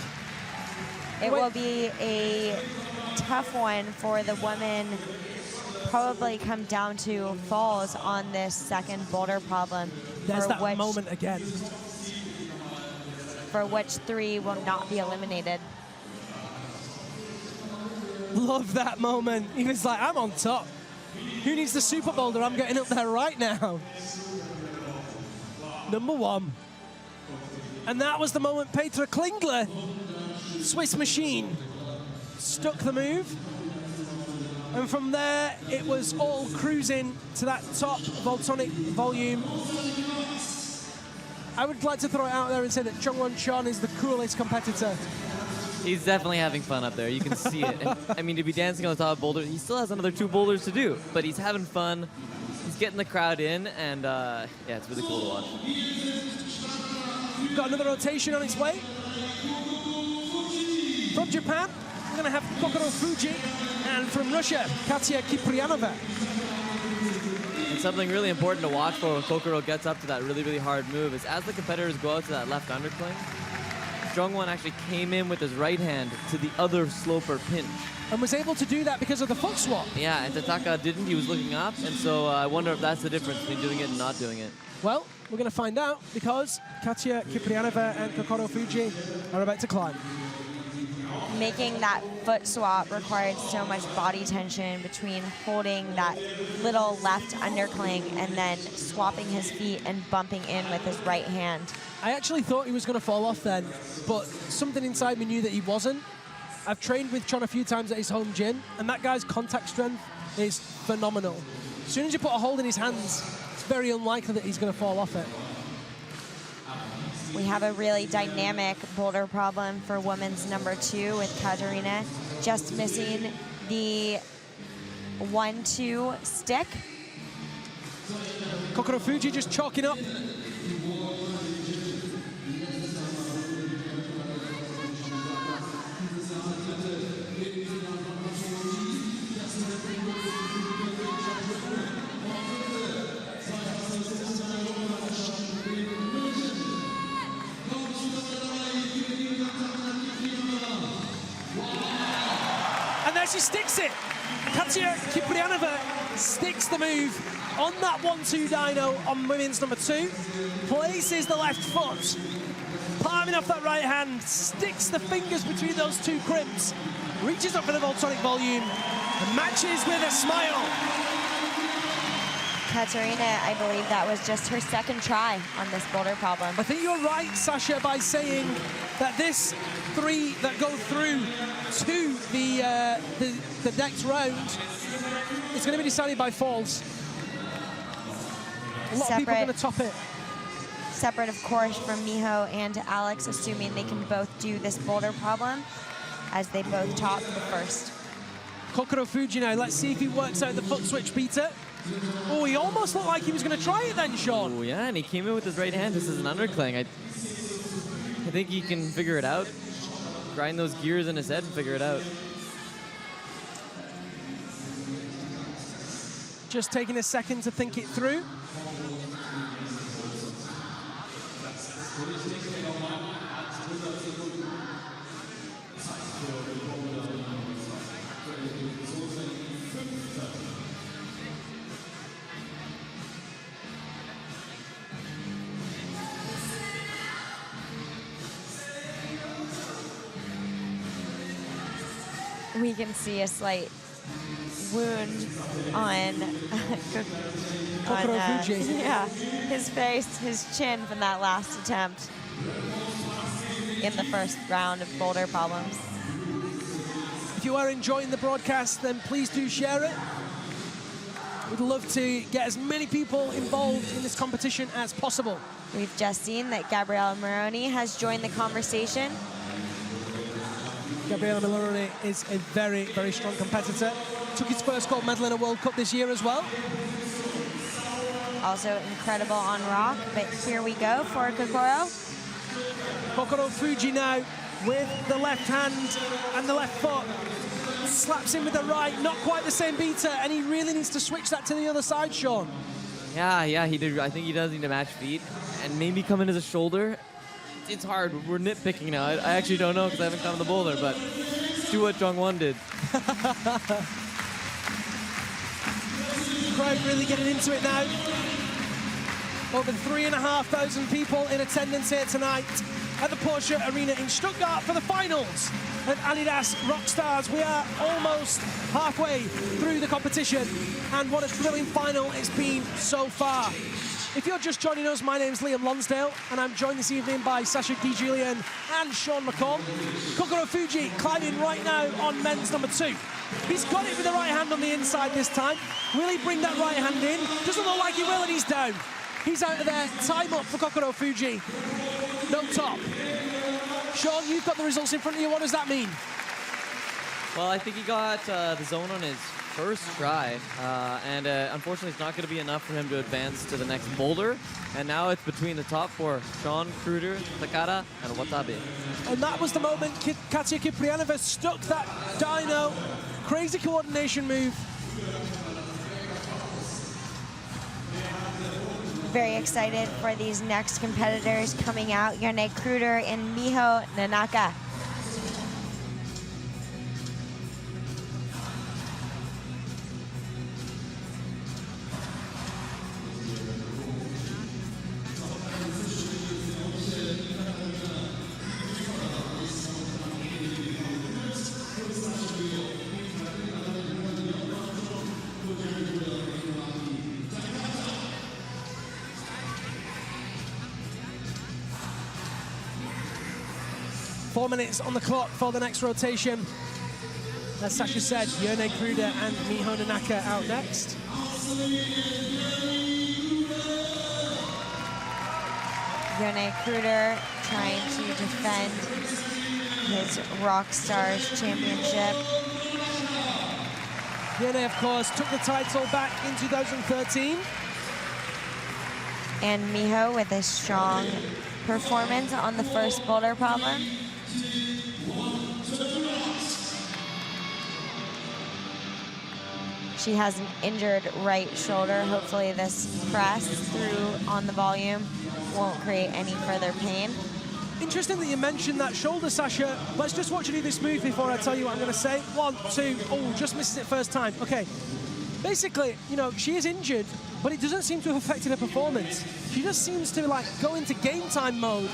It will be a tough one for the women. Probably come down to falls on this second boulder problem. There's that moment again. For which 3 will not be eliminated. Love that moment. He was like, I'm on top. Who needs the super boulder? I'm getting up there right now. Number 1. And that was the moment Petra Klingler, Swiss machine, stuck the move. And from there, it was all cruising to that top Voltonic volume. I would like to throw it out there and say that Jongwon Chon is the coolest competitor. He's definitely having fun up there. You can see it. And, I mean, to be dancing on the top of boulder, he still has another 2 boulders to do, but he's having fun. He's getting the crowd in, and yeah, it's really cool to watch. Got another rotation on its way. From Japan, we're going to have Kokoro Fuji, and from Russia, Katya Kiprianova. And something really important to watch for when Kokoro gets up to that really, really hard move is as the competitors go out to that left undercling, Jongwon actually came in with his right hand to the other sloper pinch. And was able to do that because of the foot swap. Yeah, and Tataka didn't. He was looking up, and so I wonder if that's the difference between doing it and not doing it. Well, we're going to find out because Katya Kiprianova and Kokoro Fuji are about to climb. Making that foot swap required so much body tension between holding that little left undercling and then swapping his feet and bumping in with his right hand. I actually thought he was going to fall off then, but something inside me knew that he wasn't. I've trained with Sean a few times at his home gym, and that guy's contact strength is phenomenal. As soon as you put a hold in his hands, it's very unlikely that he's going to fall off it. We have a really dynamic boulder problem for women's number 2 with Katarina just missing the 1-2 stick. Kokoro Fuji just chalking up. And there she sticks it. Katya Kiprianova sticks the move on that 1-2 dyno on women's number 2, places the left foot, palming off that right hand, sticks the fingers between those two crimps, reaches up for the Voltonic volume, and matches with a smile. Katarina, I believe that was just her second try on this boulder problem. I think you're right, Sasha, by saying that this 3 that go through to the next round is going to be decided by falls. A lot of people are going to top it. Separate, of course, from Miho and Alex, assuming they can both do this boulder problem, as they both top the first. Kokoro Fuji now, let's see if he works out the foot switch beater. Oh, he almost looked like he was going to try it then, Sean. Oh, yeah, and he came in with his right hand. This is an undercling. I think he can figure it out. Grind those gears in his head and figure it out. Just taking a second to think it through. We can see a slight wound on, Fuji. Yeah, his face, his chin from that last attempt in the first round of boulder problems. If you are enjoying the broadcast, then please do share it. We'd love to get as many people involved in this competition as possible. We've just seen that Gabriella Moroni has joined the conversation. Gabriella Moroni is a very, very strong competitor. Took his first gold medal in a World Cup this year as well. Also incredible on rock, but here we go for Kokoro. Kokoro Fuji now with the left hand and the left foot. Slaps in with the right, not quite the same beater, and he really needs to switch that to the other side, Sean. Yeah, he did. I think he does need to match feet and maybe come in as a shoulder. It's hard. We're nitpicking now. I actually don't know because I haven't come the boulder, but do what Jongwon did. Crowd really getting into it now. Over 3,500 people in attendance here tonight at the Porsche-Arena in Stuttgart for the finals at Adidas ROCKSTARS. We are almost halfway through the competition, and what a thrilling final it's been so far. If you're just joining us, my name's Liam Lonsdale, and I'm joined this evening by Sasha DeJulian and Sean McComb. Kokoro Fuji climbing right now on men's number 2. He's got it with the right hand on the inside this time. Will he bring that right hand in? Doesn't look like he will, and he's down. He's out of there. Time up for Kokoro Fuji. No top. Sean, you've got the results in front of you. What does that mean? Well, I think he got the zone on his first try, and unfortunately it's not going to be enough for him to advance to the next boulder. And now it's between the top 4, Sean, Kruder, Takara, and Watabe. And that was the moment Katya Kiprianova stuck that dyno. Crazy coordination move. Very excited for these next competitors coming out, Yone Kruder and Miho Nanaka. 4 minutes on the clock for the next rotation. As Sasha said, Yone Kruder and Miho Nanaka out next. Yone Kruder trying to defend his ROCKSTARS championship. Yone, of course, took the title back in 2013. And Miho with a strong performance on the first boulder problem. She has an injured right shoulder. Hopefully this press through on the volume won't create any further pain. Interesting that you mentioned that shoulder, Sasha. Let's just watch you do this move before I tell you what I'm going to say. 1, 2, oh, just misses it first time. Okay. Basically, you know, she is injured, but it doesn't seem to have affected her performance. She just seems to, like, go into game time mode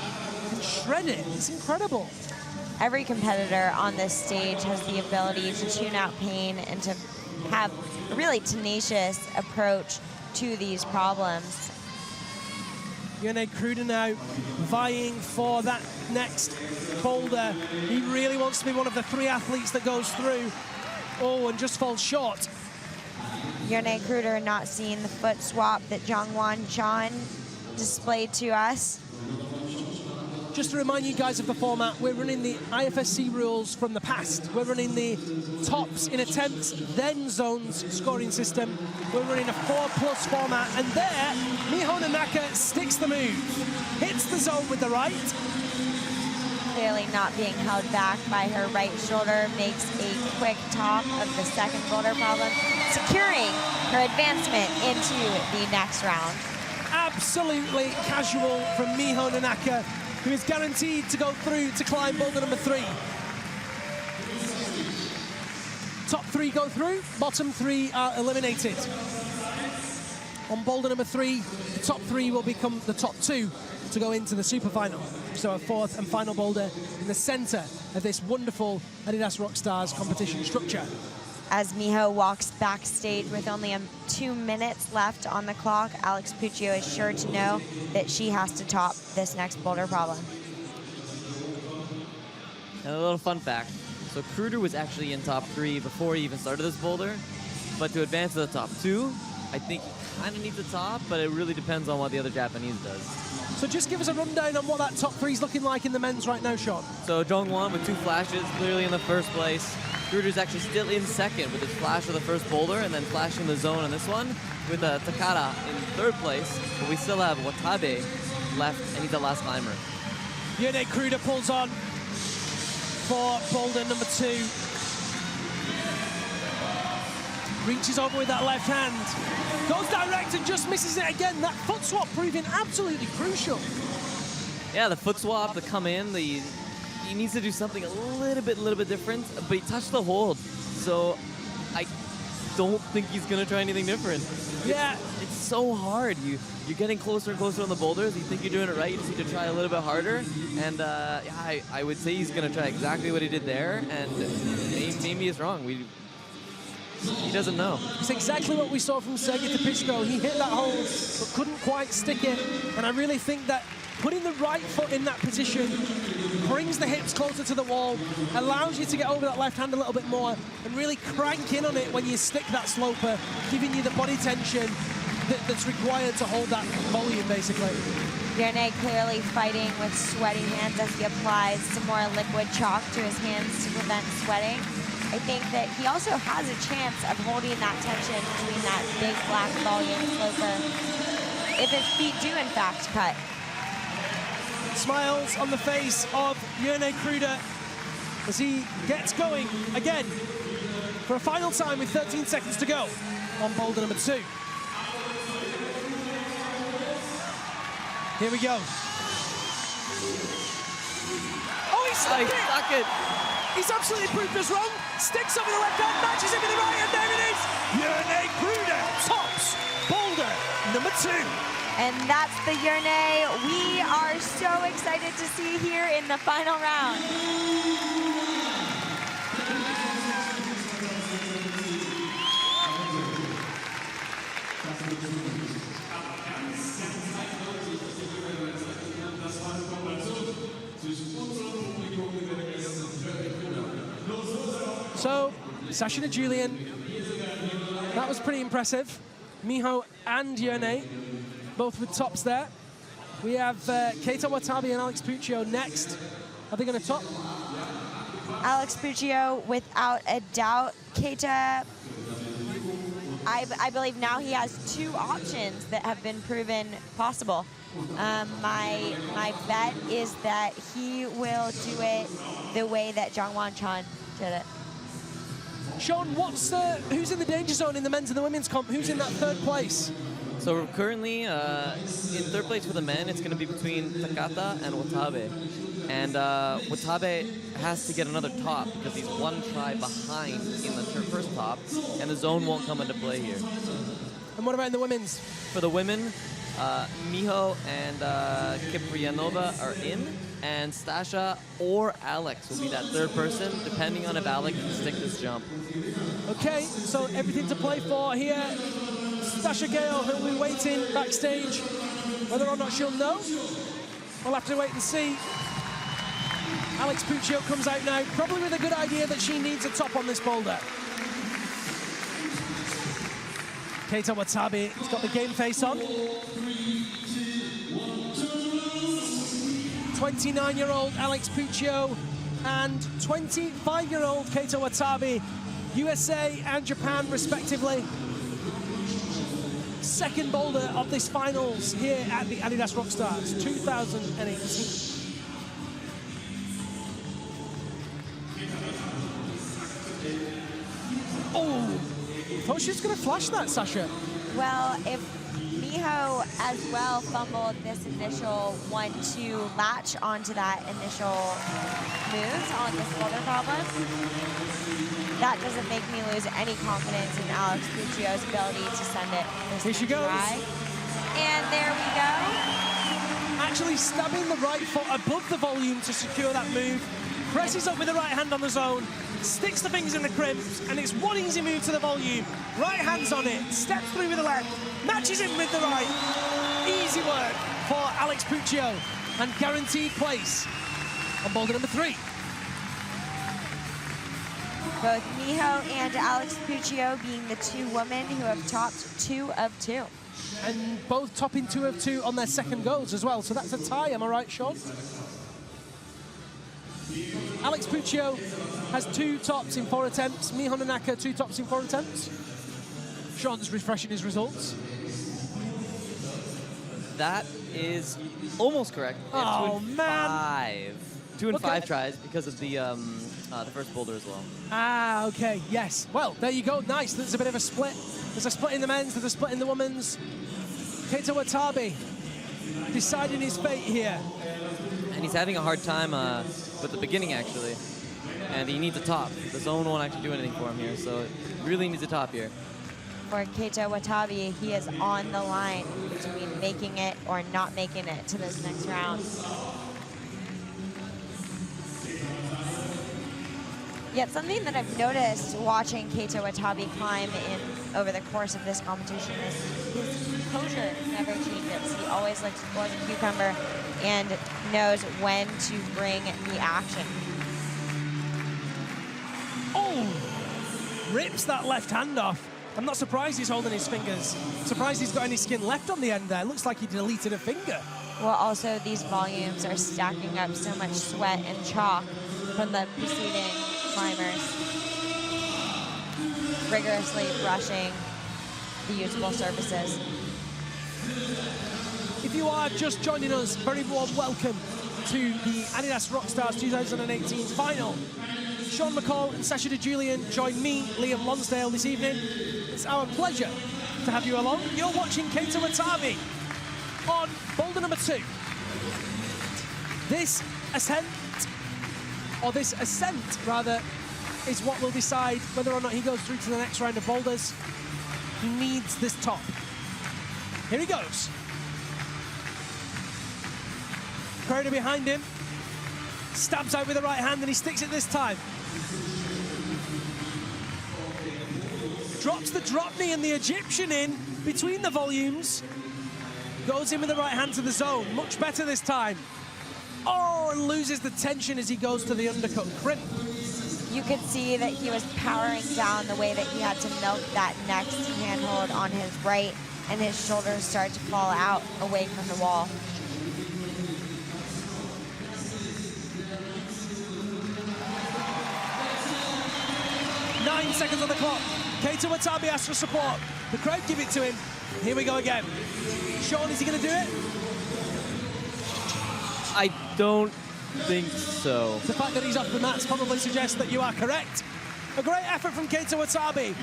and shred it. It's incredible. Every competitor on this stage has the ability to tune out pain and to have a really tenacious approach to these problems. Yone Kruder now vying for that next boulder. He really wants to be one of the 3 athletes that goes through. Oh, and just falls short. Yone Kruder not seeing the foot swap that Jongwon Chan displayed to us. Just to remind you guys of the format, we're running the IFSC rules from the past. We're running the tops in attempts, then zones scoring system. We're running a 4+ format, and there, Miho Nanaka sticks the move, hits the zone with the right. Clearly not being held back by her right shoulder, makes a quick top of the second boulder problem, securing her advancement into the next round. Absolutely casual from Miho Nanaka, who is guaranteed to go through to climb boulder number 3. Top 3 go through, bottom 3 are eliminated. On boulder number 3, the top 3 will become the top 2 to go into the super final. So a 4th and final boulder in the center of this wonderful Adidas ROCKSTARS competition structure. As Miho walks backstage with only 2 minutes left on the clock, Alex Puccio is sure to know that she has to top this next boulder problem. And a little fun fact. So Kruder was actually in top 3 before he even started this boulder. But to advance to the top 2, I think he kind of needs a top, but it really depends on what the other Japanese does. So just give us a rundown on what that top 3 is looking like in the men's right now, Sean. So Jongwon with 2 flashes, clearly in the first place. Kruder's actually still in second with his flash of the first boulder and then flashing the zone on this one with Takara in 3rd place. But we still have Watabe left, and he's the last climber. Yone Kruder pulls on for boulder number 2. Reaches over with that left hand. Goes direct and just misses it again. That foot swap proving absolutely crucial. Yeah, the foot swap, the come in, he needs to do something a little bit different, but he touched the hold. So I don't think he's going to try anything different. Yeah. It's so hard. You're getting closer and closer on the boulders. You think you're doing it right. You just need to try a little bit harder. And yeah, I would say he's going to try exactly what he did there. And maybe he's wrong. He doesn't know. It's exactly what we saw from Sergei Tapishko. He hit that hole, but couldn't quite stick it. And I really think that putting the right foot in that position brings the hips closer to the wall, allows you to get over that left hand a little bit more, and really crank in on it when you stick that sloper, giving you the body tension that's required to hold that volume, basically. Yone clearly fighting with sweaty hands as he applies some more liquid chalk to his hands to prevent sweating. I think that he also has a chance of holding that tension between that big black volume sloper if his feet do in fact cut. Smiles on the face of Yone Kruder as he gets going again for a final time with 13 seconds to go on boulder number 2. Here we go. Oh, he stuck it! He's absolutely proved us wrong. Sticks over the left hand, matches him with the right, and there it is. Yone Kruder tops boulder number 2. And that's the Yone we are so excited to see here in the final round. So, Sasha and Julian, that was pretty impressive. Miho and Yone, both with tops there. We have Keita Watabe and Alex Puccio next. Are they going to top? Alex Puccio, without a doubt. Keita, I believe now he has 2 options that have been proven possible. My bet is that he will do it the way that Jongwon Chan did it. Sean, who's in the danger zone in the men's and the women's comp? Who's in that 3rd place? So currently, in 3rd place for the men, it's going to be between Takata and Watabe. And Watabe has to get another top because he's 1 try behind in the first top, and the zone won't come into play here. And what about in the women's? For the women, Miho and Kiprianova are in, and Stasha or Alex will be that 3rd person, depending on if Alex can stick this jump. Okay, so everything to play for here. Stasha Gale, who'll be waiting backstage. Whether or not she'll know, we'll have to wait and see. Alex Puccio comes out now, probably with a good idea that she needs a top on this boulder. Keita Watabe has got the game face on. 29-year-old Alex Puccio and 25-year-old Keita Watabe, USA and Japan respectively. 2nd boulder of this finals here at the Adidas ROCKSTARS 2018. Oh, I thought she was going to flash that, Sasha. Well, if Miho as well fumbled this initial 1-2 latch onto that initial moves on this boulder problem, that doesn't make me lose any confidence in Alex Puccio's ability to send it this Here she goes. try. And there we go. Actually stabbing the right foot above the volume to secure that move. Presses up with the right hand on the zone, sticks the fingers in the crimps, and it's 1 easy move to the volume. Right hand's on it, steps through with the left, matches in with the right. Easy work for Alex Puccio, and guaranteed place on boulder number 3. Both Miho and Alex Puccio being the 2 women who have topped 2 of 2. And both topping 2 of 2 on their 2nd goals as well, so that's a tie, am I right, Sean? Alex Puccio has 2 tops in 4 attempts. Miho Nanaka, 2 tops in 4 attempts. Sean's refreshing his results. That is almost correct. Oh, man. 2 and 5 tries because of the first boulder as well. Ah, okay, yes. Well, there you go, nice. There's a bit of a split. There's a split in the men's, there's a split in the women's. Keita Watabe deciding his fate here. And he's having a hard time with the beginning, actually. And he needs a top. The zone won't actually do anything for him here, so he really needs a top here. For Keita Watabe, he is on the line between making it or not making it to this next round. Yet something that I've noticed watching Keita Watabe climb over the course of this competition is his composure never changes. He always looks cool as a cucumber and knows when to bring the action. Oh! Rips that left hand off. I'm not surprised he's holding his fingers. Surprised he's got any skin left on the end there. Looks like he deleted a finger. Well, also these volumes are stacking up so much sweat and chalk from the preceding climbers, rigorously brushing the usable surfaces. If you are just joining us, very warm welcome to the Adidas ROCKSTARS 2018 final. Sean McCall and Sasha DeJulian join me, Liam Lonsdale, this evening. It's our pleasure to have you along. You're watching Keita Watabe on boulder number 2. This ascent rather, is what will decide whether or not he goes through to the next round of boulders. He needs this top. Here he goes. Crowder behind him. Stabs out with the right hand and he sticks it this time. Drops the drop knee and the Egyptian in between the volumes. Goes in with the right hand to the zone. Much better this time. Oh, and loses the tension as he goes to the undercut crimp. You could see that he was powering down the way that he had to milk that next handhold on his right, and his shoulders start to fall out away from the wall. Nine seconds on the clock. Keita Watabe asks for support. The crowd give it to him. Here we go again. Sean, is he going to do it? I don't think so. The fact that he's off the mats probably suggests that you are correct. A great effort from Keita Watabe.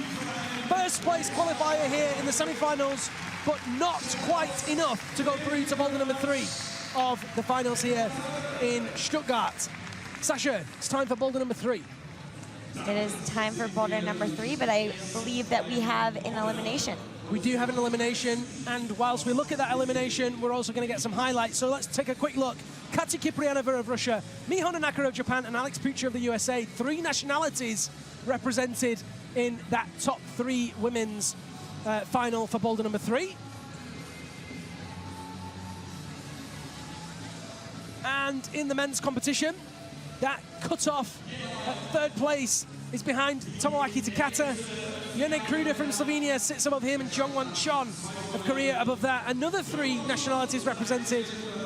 First place qualifier here in the semi-finals, but not quite enough to go through to boulder number 3 of the finals here in Stuttgart. Sasha, it's time for boulder number 3. It is time for boulder number 3, but I believe that we have an elimination. We do have an elimination, and whilst we look at that elimination, we're also going to get some highlights. So let's take a quick look. Katia Kiprianova of Russia, Miho Nanaka of Japan, and Alex Pucci of the USA. 3 nationalities represented in that top 3 women's final for boulder number 3. And in the men's competition, that cut-off at 3rd place is behind Tomoaki Takata. Yone Kruder from Slovenia sits above him, and Jongwon Chon of Korea above that. Another 3 nationalities represented.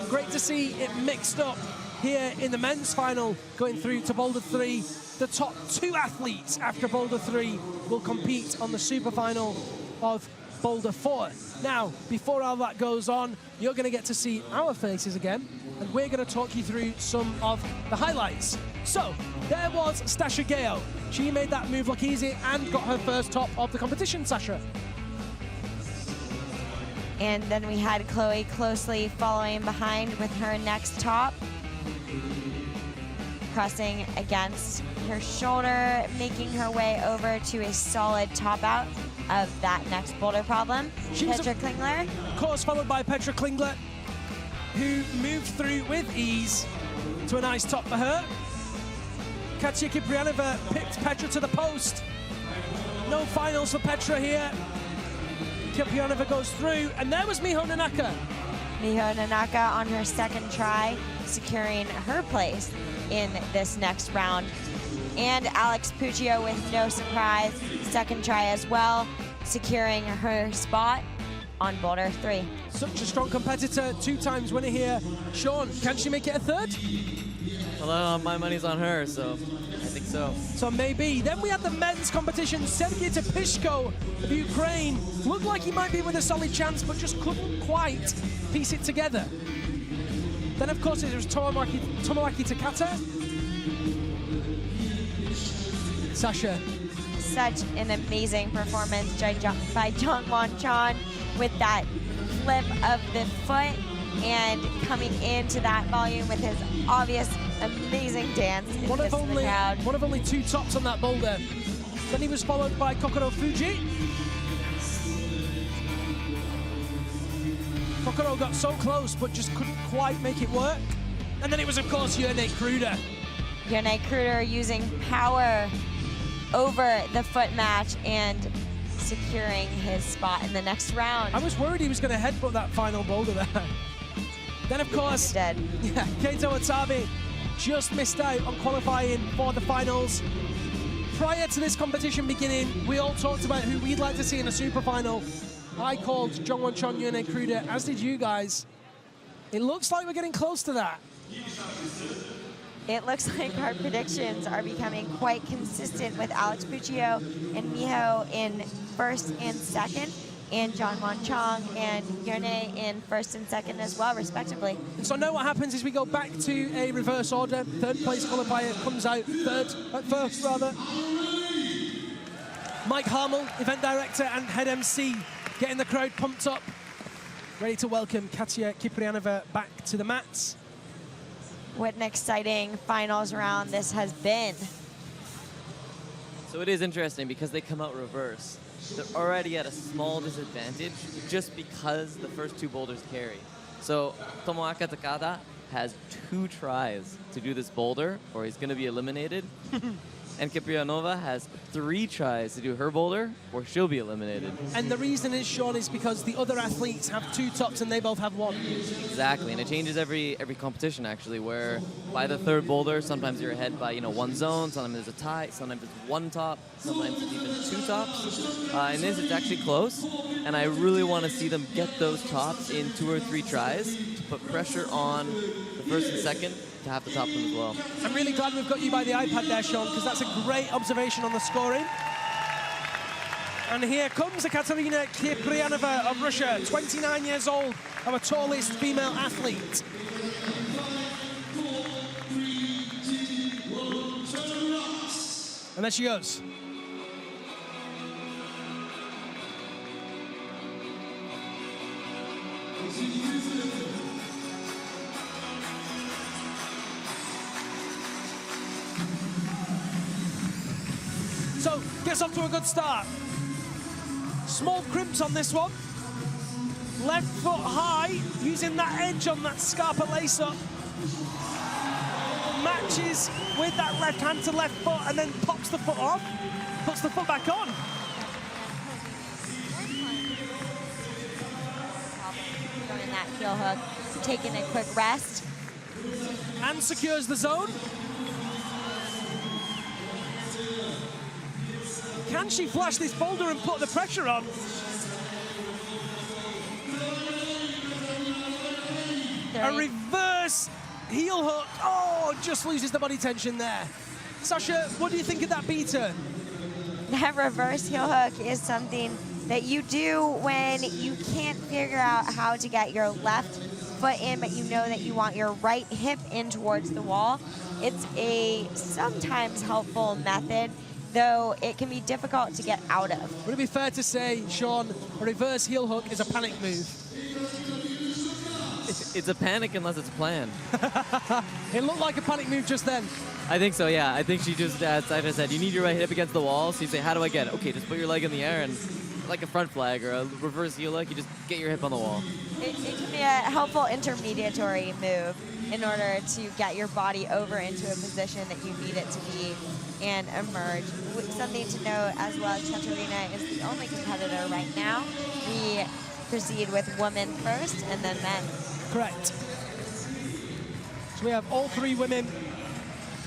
Great to see it mixed up here in the men's final, going through to boulder 3. The top 2 athletes after boulder 3 will compete on the super final of boulder 4. Now, before all that goes on, you're going to get to see our faces again, and we're going to talk you through some of the highlights. So, there was Stasha Gale. She made that move look easy and got her first top of the competition, Sasha. And then we had Chloe closely following behind with her next top. Pressing against her shoulder, making her way over to a solid top out of that next boulder problem. Petra Klingler. Of course, followed by Petra Klingler, who moved through with ease to a nice top for her. Katia Kiprianova picked Petra to the post. No finals for Petra here. Kiprianova goes through, and there was Miho Nanaka. Miho Nanaka on her 2nd try, securing her place in this next round. And Alex Puccio with no surprise, 2nd try as well, securing her spot on boulder 3. Such a strong competitor, 2 times winner here. Sean, can she make it a 3rd? Well, my money's on her, so I think so. So maybe. Then we had the men's competition. Sergei Tepishko of Ukraine looked like he might be with a solid chance, but just couldn't quite piece it together. Then, of course, it was Tomoaki Takata. Sasha. Such an amazing performance by Jongwon Chon with that flip of the foot and coming into that volume with his obvious amazing dance in One of only 2 tops on that boulder. Then he was followed by Kokoro Fuji. Kokoro got so close, but just couldn't quite make it work. And then it was, of course, Yone Kruder. Yone Kruder using power over the foot match and securing his spot in the next round. I was worried he was going to headbutt that final boulder there. Then, of course, yeah, Keita Watabe just missed out on qualifying for the finals. Prior to this competition beginning, we all talked about who we'd like to see in a super final. I called Jongwon Chon, Yone Kruder, as did you guys. It looks like we're getting close to that. It looks like our predictions are becoming quite consistent with Alex Puccio and Miho in 1st and 2nd, and Jongwon Chon and Yone in 1st and 2nd as well, respectively. And so now what happens is we go back to a reverse order. 3rd place qualifier comes out first. Mike Harmel, event director and head MC, getting the crowd pumped up, ready to welcome Katia Kiprianova back to the mats. What an exciting finals round this has been. So it is interesting because they come out reverse. They're already at a small disadvantage just because the first 2 boulders carry. So Tomoaki Takata has 2 tries to do this boulder or he's going to be eliminated. And Kiprianova has 3 tries to do her boulder, or she'll be eliminated. And the reason is, Sean, is because the other athletes have 2 tops and they both have 1. Exactly, and it changes every competition actually, where by the 3rd boulder, sometimes you're ahead by 1 zone, sometimes there's a tie, sometimes it's 1 top, sometimes it's even 2 tops. In this, it's actually close, and I really want to see them get those tops in 2 or 3 tries to put pressure on the 1st and 2nd to have to top them as well. I'm really glad we've got you by the iPad there, Sean, because that's a great observation on the scoring. And here comes Ekaterina Kiprianova of Russia, 29 years old, our tallest female athlete. And there she goes. So, gets off to a good start. Small crimps on this one. Left foot high, using that edge on that Scarpa lace-up. Matches with that left hand to left foot and then pops the foot off, puts the foot back on. Going that heel hook, taking a quick rest. And secures the zone. Can she flash this boulder and put the pressure on? A reverse heel hook. Oh, just loses the body tension there. Sasha, what do you think of that B-turn? That reverse heel hook is something that you do when you can't figure out how to get your left foot in, but you know that you want your right hip in towards the wall. It's a sometimes helpful method, though it can be difficult to get out of. Would it be fair to say, Sean, a reverse heel hook is a panic move? It's a panic unless it's planned. It looked like a panic move just then. I think so, yeah. I think she just, as Saida said, you need your right hip against the wall. So you say, how do I get it? Okay, just put your leg in the air and like a front flag or a reverse heel hook, you just get your hip on the wall. It can be a helpful intermediatory move in order to get your body over into a position that you need it to be and emerge. Something to note as well, Katerina is the only competitor right now. We proceed with women first and then men. Correct. So we have all 3 women,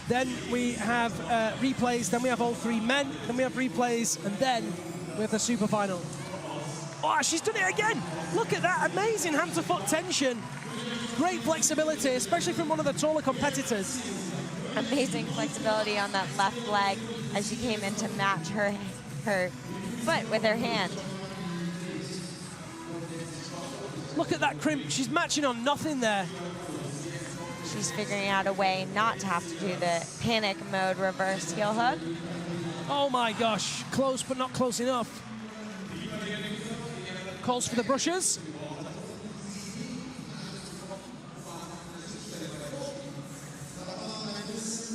then we have replays, then we have all 3 men, then we have replays, and then we have the super final. Oh, she's done it again! Look at that, amazing hand to foot tension. Great flexibility, especially from one of the taller competitors. Amazing flexibility on that left leg as she came in to match her foot with her hand. Look at that crimp, she's matching on nothing there. She's figuring out a way not to have to do the panic mode reverse heel hook. Oh my gosh, close but not close enough. Calls for the brushes.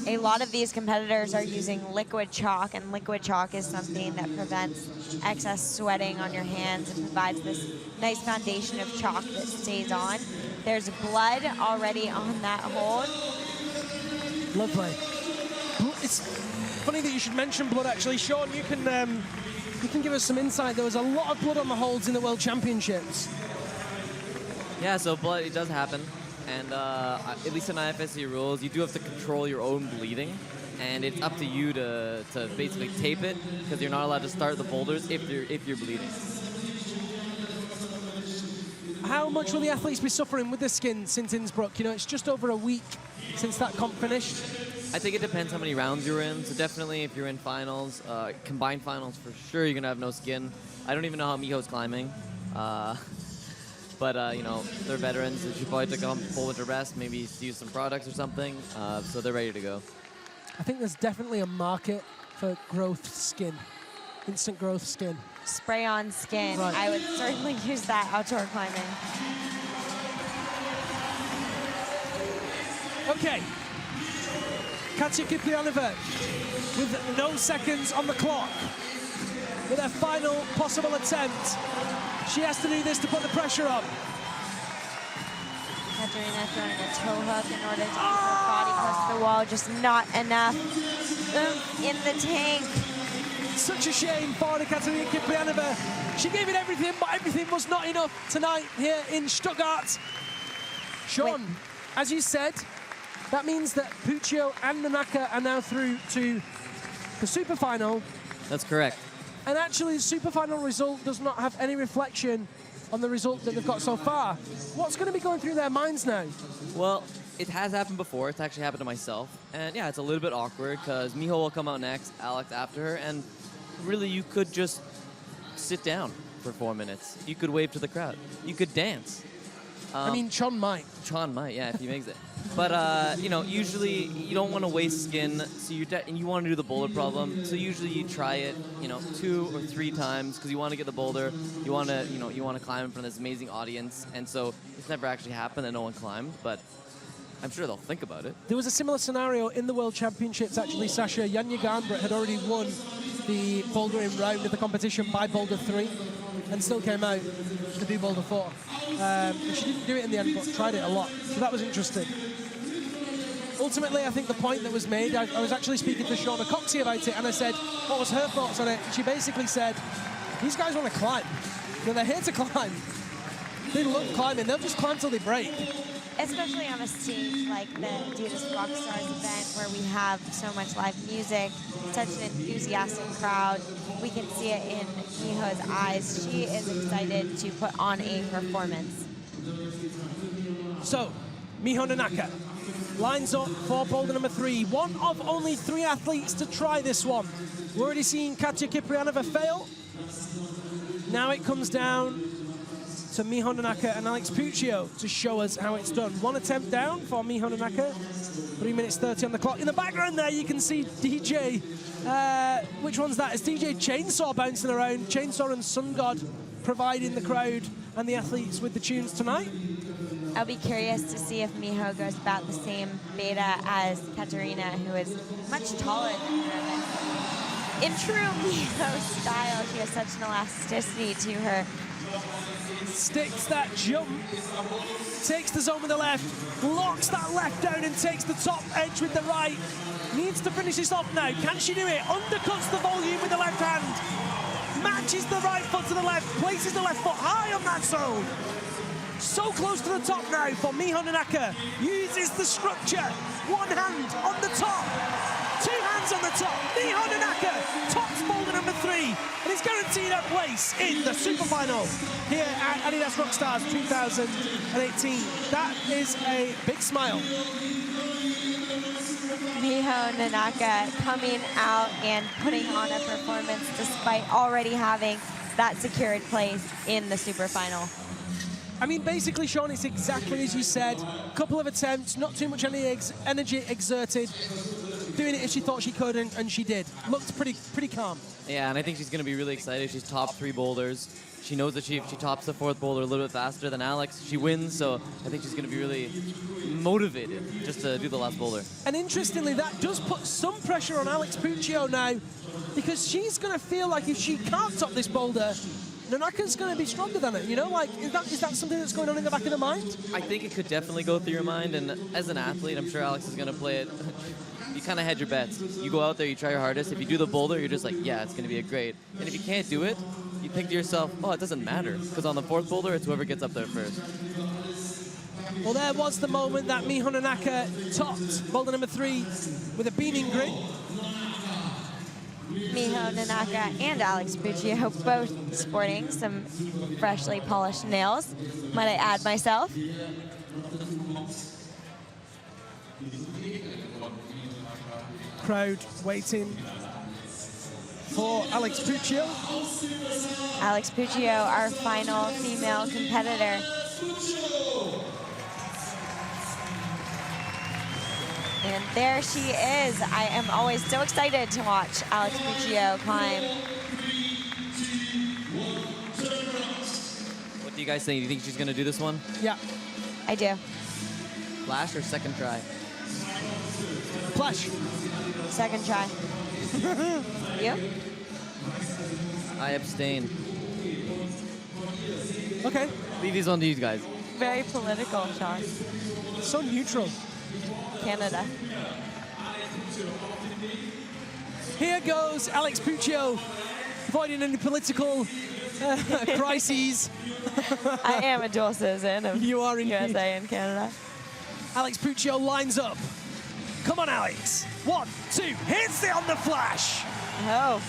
A lot of these competitors are using liquid chalk, and liquid chalk is something that prevents excess sweating on your hands and provides this nice foundation of chalk that stays on. There's blood already on that hold. Lovely. It's funny that you should mention blood, actually. Sean, you can give us some insight. There was a lot of blood on the holds in the World Championships. Yeah, so blood, it does happen. And at least in IFSC rules, you do have to control your own bleeding. And it's up to you to basically tape it, because you're not allowed to start the boulders if you're bleeding. How much will the athletes be suffering with the skin since Innsbruck? You know, it's just over a week since that comp finished. I think it depends how many rounds you're in. So definitely if you're in finals, combined finals for sure, you're going to have no skin. I don't even know how Miho's climbing. But, you know, they're veterans. She probably took a full winter rest, maybe use some products or something. So they're ready to go. I think there's definitely a market for growth skin, instant growth skin. Spray on skin. Right. I would certainly use that outdoor climbing. Okay. Katya Kiprianova with no seconds on the clock. With her final possible attempt. She has to do this to put the pressure on. Katarina throwing a toe hook in order to keep her body close to the wall. Just not enough oomph in the tank. Such a shame for Katarina Kiprianova. She gave it everything, but everything was not enough tonight here in Stuttgart. Sean, as you said, that means that Puccio and Nanaka are now through to the super final. That's correct. And actually, the super final result does not have any reflection on the result that they've got so far. What's going to be going through their minds now? Well, it has happened before. It's actually happened to myself. And yeah, it's a little bit awkward because Miho will come out next, Alex after her, and really you could just sit down for 4 minutes. You could wave to the crowd. You could dance. I mean, Chon might. Chon might, yeah, if he makes it. But, you know, usually you don't want to waste skin, so and you want to do the boulder problem. So usually you try it, you know, 2 or 3 times because you want to get the boulder. You want to, you know, you want to climb in front of this amazing audience. And so it's never actually happened that no one climbed, but I'm sure they'll think about it. There was a similar scenario in the World Championships, actually, Sasha. Janja Garnbret had already won the bouldering round of the competition by boulder 3 and still came out to do boulder 4. She didn't do it in the end, but tried it a lot. So that was interesting. Ultimately, I think the point that was made, I was actually speaking to Shauna Coxey about it, and I said, what was her thoughts on it? She basically said, these guys want to climb. You know, they're here to climb. They love climbing. They'll just climb till they break. Especially on a stage like the Adidas ROCKSTARS event where we have so much live music, such an enthusiastic crowd. We can see it in Miho's eyes. She is excited to put on a performance. So, Miho Nanaka lines up for boulder number 3. One of only 3 athletes to try this one. We're already seeing Katja Kiprianova fail. Now it comes down to Miho Nanaka and Alex Puccio to show us how it's done. 1 attempt down for Miho Nanaka. 3 minutes 30 on the clock. In the background there, you can see DJ. Which one's that? It's DJ Chainsaw bouncing around. Chainsaw and Sun God providing the crowd and the athletes with the tunes tonight. I'll be curious to see if Miho goes about the same beta as Katarina, who is much taller than her. In true Miho style, she has such an elasticity to her. Sticks that jump, takes the zone with the left, locks that left down and takes the top edge with the right. Needs to finish this off now. Can she do it? Undercuts the volume with the left hand. Matches the right foot to the left, places the left foot high on that zone. So close to the top now for Miho Nanaka. Uses the structure. 1 hand on the top. 2 hands on the top. Miho Nanaka tops boulder number 3 and is guaranteed a place in the super final here at Adidas ROCKSTARS 2018. That is a big smile. Miho Nanaka coming out and putting on a performance despite already having that secured place in the super final. I mean, basically, Sean, it's exactly as you said. A couple of attempts, not too much energy exerted. Doing it as she thought she could, and she did. Looked pretty calm. Yeah, and I think she's going to be really excited. She's topped 3 boulders. She knows that if she tops the 4th boulder a little bit faster than Alex, she wins. So I think she's going to be really motivated just to do the last boulder. And interestingly, that does put some pressure on Alex Puccio now, because she's going to feel like if she can't top this boulder, Nanaka's going to be stronger than it, you know? Like, is that something that's going on in the back of the mind? I think it could definitely go through your mind, and as an athlete, I'm sure Alex is going to play it. You kind of hedge your bets. You go out there, you try your hardest. If you do the boulder, you're just like, yeah, it's going to be great. And if you can't do it, you think to yourself, oh, it doesn't matter, because on the 4th boulder, it's whoever gets up there first. Well, there was the moment that Miho Nanaka topped boulder number 3 with a beaming grin. Miho Nanaka and Alex Puccio both sporting some freshly polished nails, might I add myself. Crowd waiting for Alex Puccio. Alex Puccio, our final female competitor. And there she is. I am always so excited to watch Alex Puccio climb. What do you guys think? Do you think she's going to do this one? Yeah. I do. Flash or second try? Flash. Second try. You? I abstain. Okay. Leave these on to you guys. Very political, Sean. So neutral. Canada. Here goes Alex Puccio, avoiding any political crises. I am a dual citizen of You are indeed. USA and Canada. Alex Puccio lines up. Come on, Alex. 1, 2, hits it on the flash. Oh,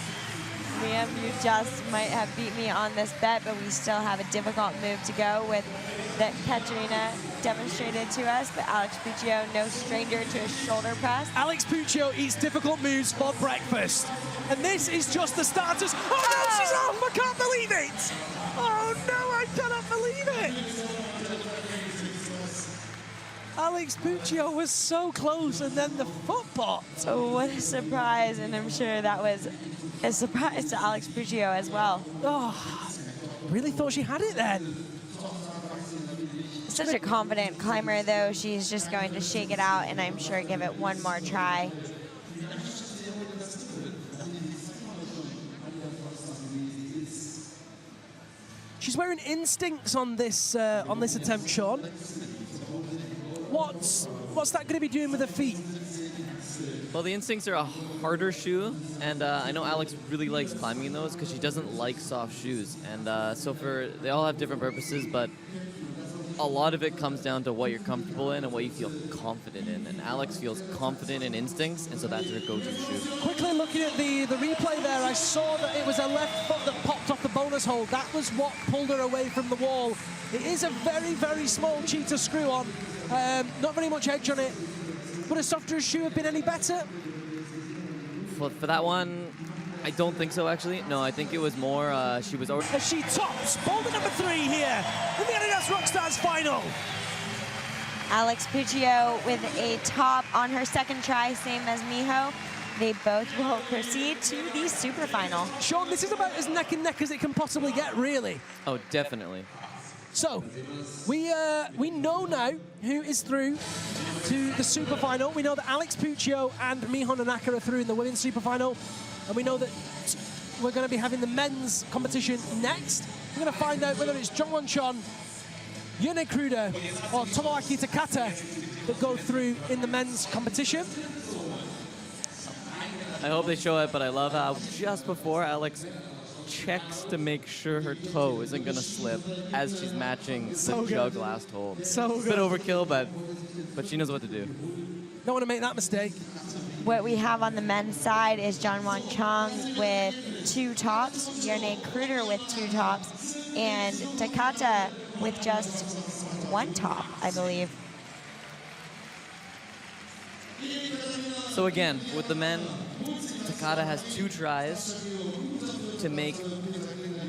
Liam, you just might have beat me on this bet, but we still have a difficult move to go with that Katerina demonstrated to us. But Alex Puccio, no stranger to a shoulder press. Alex Puccio eats difficult moves for breakfast. And this is just the starters. Oh no, she's off! I can't believe it! Oh no, I cannot believe it! Alex Puccio was so close, and then the football. Oh, what a surprise, and I'm sure that was a surprise to Alex Puccio as well. Oh, really thought she had it then. Such a confident climber, though. She's just going to shake it out, and I'm sure give it one more try. She's wearing Instincts on this attempt, Sean. What's that going to be doing with her feet? Well, the Instincts are a harder shoe, and I know Alex really likes climbing in those because she doesn't like soft shoes. And they all have different purposes, but a lot of it comes down to what you're comfortable in and what you feel confident in. And Alex feels confident in Instincts, and so that's her go-to shoe. Quickly looking at the replay there, I saw that it was a left foot that popped off the bonus hold. That was what pulled her away from the wall. It is a very, very small cheetah screw on. Not very much edge on it. Would a softer shoe have been any better? Well, for that one, I don't think so, actually. No, I think it was more, she was already... As she tops boulder number 3 here in the Adidas ROCKSTARS final. Alex Puccio with a top on her second try, same as Miho. They both will proceed to the super final. Sean, this is about as neck and neck as it can possibly get, really. Oh, definitely. So, we know now who is through to the super final. We know that Alex Puccio and Miho Nanaka are through in the women's super final. And we know that we're going to be having the men's competition next. We're going to find out whether it's Jongwon Chon, Yone Kruder, or Tomoaki Takata that go through in the men's competition. I hope they show it, but I love how just before Alex checks to make sure her toe isn't going to slip as she's matching the jug last hold. So good. It's a bit overkill, but she knows what to do. Don't want to make that mistake. What we have on the men's side is Jongwon Chong with 2 tops, Yone Kruder with 2 tops, and Takata with just 1 top, I believe. So again, with the men, Takata has 2 tries to make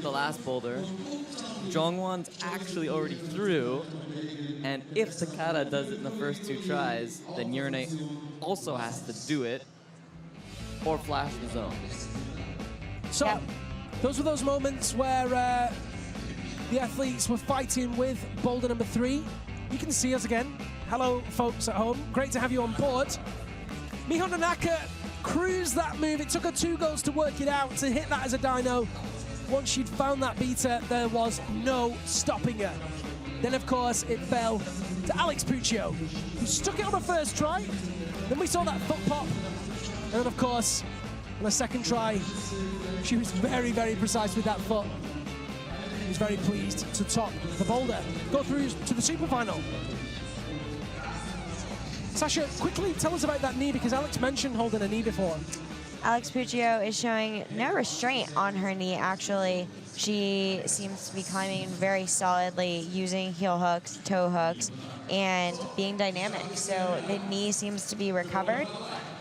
the last boulder. Jongwon's actually already through, and if Takata does it in the first 2 tries, then Yone also has to do it or flash the zone. So, Yep. those were those moments where the athletes were fighting with boulder number 3. You can see us again. Hello, folks at home. Great to have you on board. Miho Nanaka cruised that move. It took her 2 goes to work it out, to hit that as a dyno. Once she'd found that beater, there was no stopping her. Then, of course, it fell to Alex Puccio, who stuck it on her first try. Then we saw that foot pop. And then, of course, on her second try, she was very, very precise with that foot. She was very pleased to top the boulder, go through to the super final. Sasha, quickly tell us about that knee, because Alex mentioned holding a knee before. Alex Puccio is showing no restraint on her knee, actually. She seems to be climbing very solidly, using heel hooks, toe hooks, and being dynamic. So the knee seems to be recovered.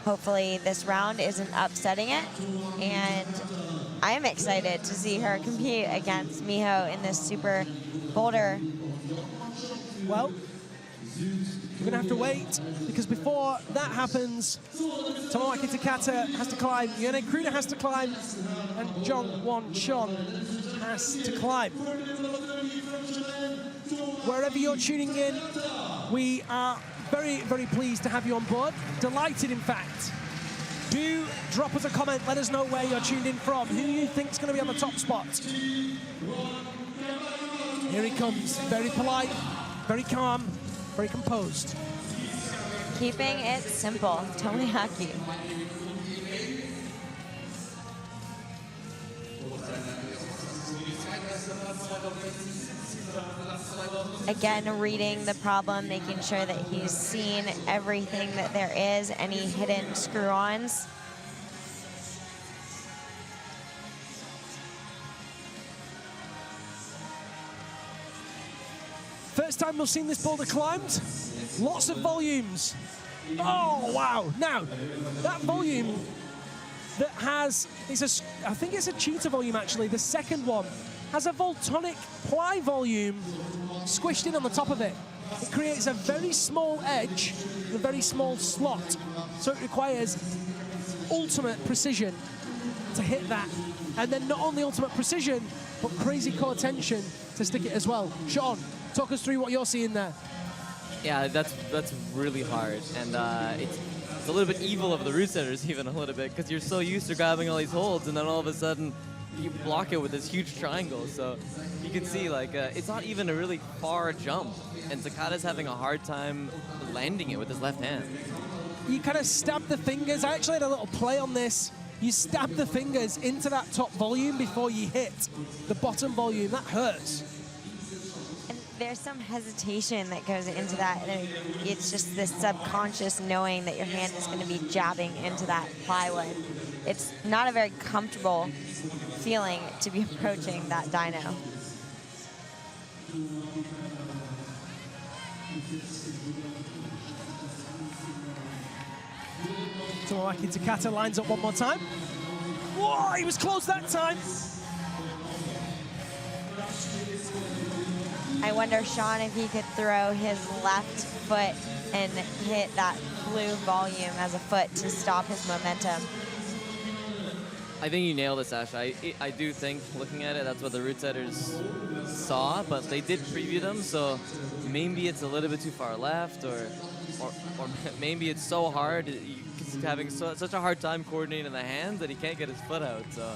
Hopefully this round isn't upsetting it. And I am excited to see her compete against Miho in this super boulder. Well, we're going to have to wait, because before that happens, Tomoaki Takata has to climb, Yone Kruder has to climb, and Jongwon Chon has to climb. Wherever you're tuning in, we are very, very pleased to have you on board. Delighted, in fact. Do drop us a comment, let us know where you're tuned in from, who you think is going to be on the top spot. Here he comes, very polite, very calm, very composed. Keeping it simple, Tomoyaki. Again, reading the problem, making sure that he's seen everything that there is, any hidden screw-ons. First time we've seen this boulder climbed. Lots of volumes. Oh, wow. Now, that volume that has, I think it's a cheetah volume actually, the second one, has a voltonic ply volume squished in on the top of it. It creates a very small edge, a very small slot. So it requires ultimate precision to hit that. And then not only ultimate precision, but crazy core tension to stick it as well. Sean, talk us through what you're seeing there. Yeah, that's really hard, and it's a little bit evil of the root setters even a little bit, because you're so used to grabbing all these holds, and then all of a sudden you block it with this huge triangle. So you can see like it's not even a really far jump, and Takada's having a hard time landing it with his left hand. You kind of stab the fingers. I actually had a little play on this. You stab the fingers into that top volume before you hit the bottom volume. That hurts. There's some hesitation that goes into that. It's just this subconscious knowing that your hand is going to be jabbing into that plywood. It's not a very comfortable feeling to be approaching that dyno. Tomoaki Takata lines up one more time. Whoa, he was close that time. I wonder, Sean, if he could throw his left foot and hit that blue volume as a foot to stop his momentum. I think you nailed it, Sasha. I do think, looking at it, that's what the root setters saw, but they did preview them, so maybe it's a little bit too far left, or maybe it's so hard, he's having such a hard time coordinating the hands that he can't get his foot out. So.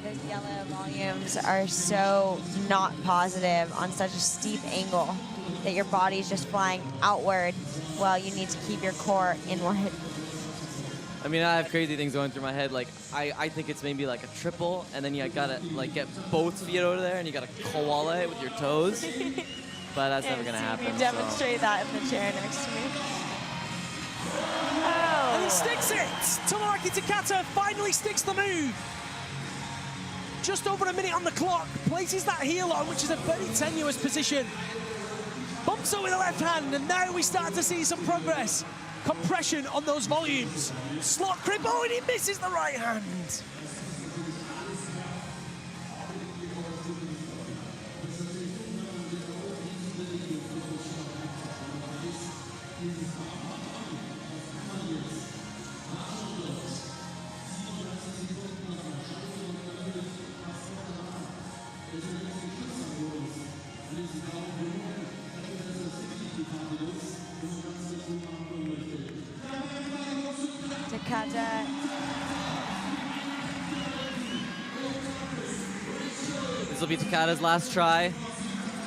Those yellow volumes are so not positive on such a steep angle that your body's just flying outward while you need to keep your core inward. I mean, I have crazy things going through my head. Like, I think it's maybe like a triple, and then you gotta like get both feet over there, and you gotta koala it with your toes. But that's never gonna happen. You demonstrate that in the chair next to me. Oh. And he sticks it! Tomoaki Takata finally sticks the move. Just over a minute on the clock, places that heel on, which is a very tenuous position. Bumps it with the left hand, and now we start to see some progress. Compression on those volumes. Slot grip, oh, and he misses the right hand. Takata. This will be Takada's last try.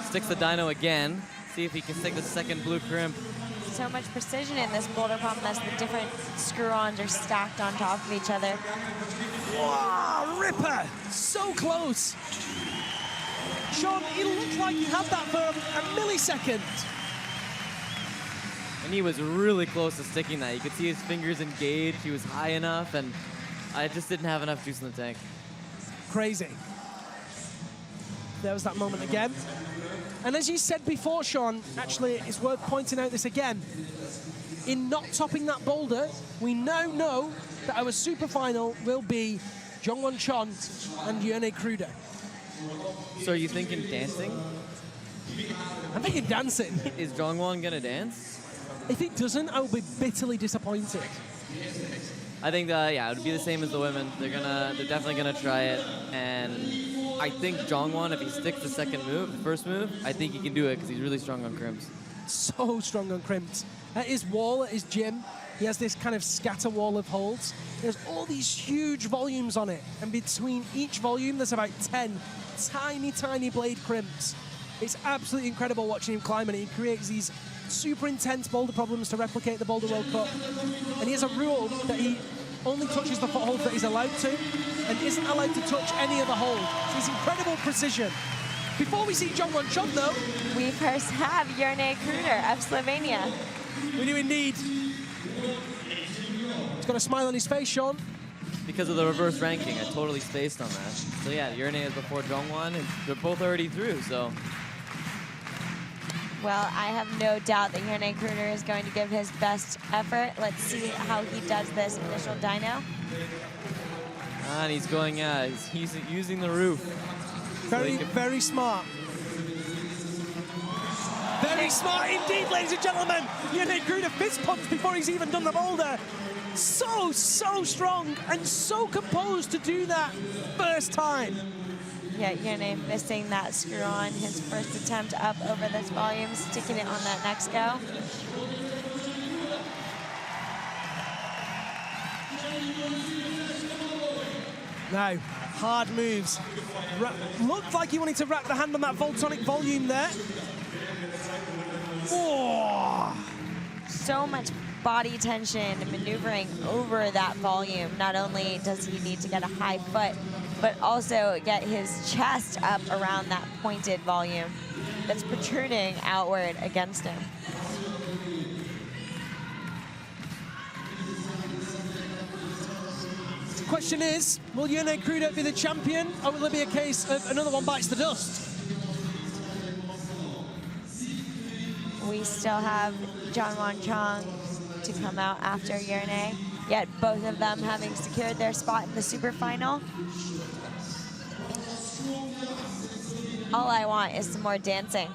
Sticks the dyno again. See if he can stick the second blue crimp. So much precision in this boulder pump as the different screw-ons are stacked on top of each other. Wow, Ripper! So close. Sean, it looked like he had that for a millisecond. And he was really close to sticking that. You could see his fingers engaged. He was high enough, and I just didn't have enough juice in the tank. Crazy. There was that moment again. And as you said before, Sean, actually, it's worth pointing out this again. In not topping that boulder, we now know that our super final will be Jongwon Chon and Yone Kruder. So are you thinking dancing? I'm thinking dancing. Is Jongwon gonna dance? If he doesn't, I will be bitterly disappointed. I think yeah, it would be the same as the women. They're definitely gonna try it, and I think Jongwon, if he sticks the second move, the first move, I think he can do it because he's really strong on crimps. So strong on crimps. At his wall, at his gym, he has this kind of scatter wall of holds. There's all these huge volumes on it, and between each volume, there's about 10 tiny, tiny blade crimps. It's absolutely incredible watching him climb, and he creates these super intense boulder problems to replicate the Boulder World Cup. And he has a rule that he only touches the foothold that he's allowed to and isn't allowed to touch any other hold. So it's incredible precision. Before we see John Won Chon, though, we first have Jerne Kruder of Slovenia. We do indeed. He's got a smile on his face, Sean. Because of the reverse ranking, I totally spaced on that. So yeah, Jerne is before Jongwon, and they're both already through, so. Well, I have no doubt that Jerne Kruder is going to give his best effort. Let's see how he does this initial dyno. And he's going, he's using the roof. Very, very smart. Very smart indeed, ladies and gentlemen. Jerne Kruder fist pumps before he's even done the boulder. So strong and so composed to do that first time. Yeah, Jerne missing that screw on his first attempt up over this volume, sticking it on that next go. Now, hard moves. Looked like he wanted to wrap the hand on that Voltonic volume there. Oh. So much body tension and maneuvering over that volume. Not only does he need to get a high foot, but also get his chest up around that pointed volume that's protruding outward against him. The question is, will Jerne Kruder be the champion, or will it be a case of another one bites the dust? We still have John Won Chon to come out after Jerne, yet both of them having secured their spot in the super final. All I want is some more dancing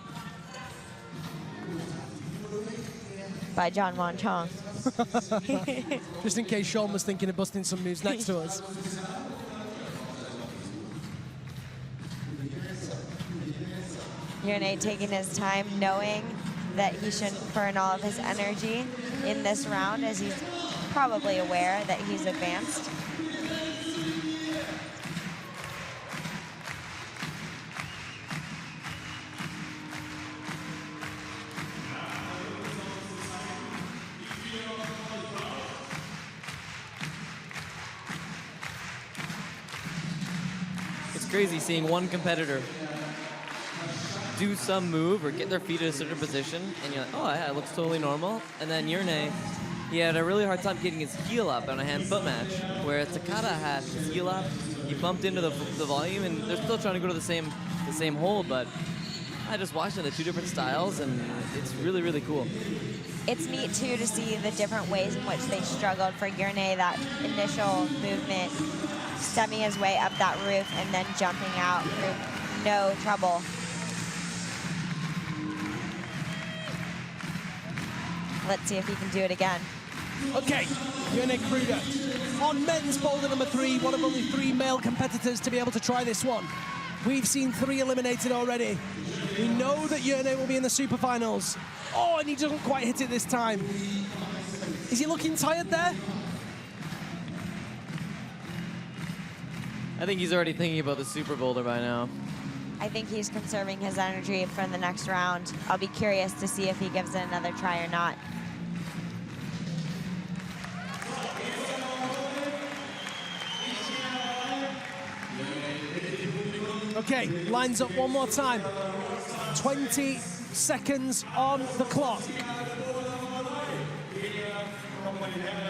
by John Won Chon. Just in case Sean was thinking of busting some moves next to us. Jerne taking his time, knowing that he shouldn't burn all of his energy in this round, as he's probably aware that he's advanced. It's crazy seeing one competitor do some move or get their feet in a certain position, and you're like, oh yeah, it looks totally normal. And then Jerne, he had a really hard time getting his heel up on a hand-foot match, where Takata had his heel up, he bumped into the volume, and they're still trying to go to the same hold, but I just watched the two different styles, and it's really, really cool. It's neat, too, to see the different ways in which they struggled. For Jerne, that initial movement, stepping his way up that roof and then jumping out through no trouble. Let's see if he can do it again. Okay, Jerne Kruder on men's boulder number 3, one of only 3 male competitors to be able to try this one. We've seen 3 eliminated already. We know that Jerne will be in the super finals. Oh, and he doesn't quite hit it this time. Is he looking tired there? I think he's already thinking about the super boulder by now. I think he's conserving his energy for the next round. I'll be curious to see if he gives it another try or not. Okay, lines up one more time. 20 seconds on the clock.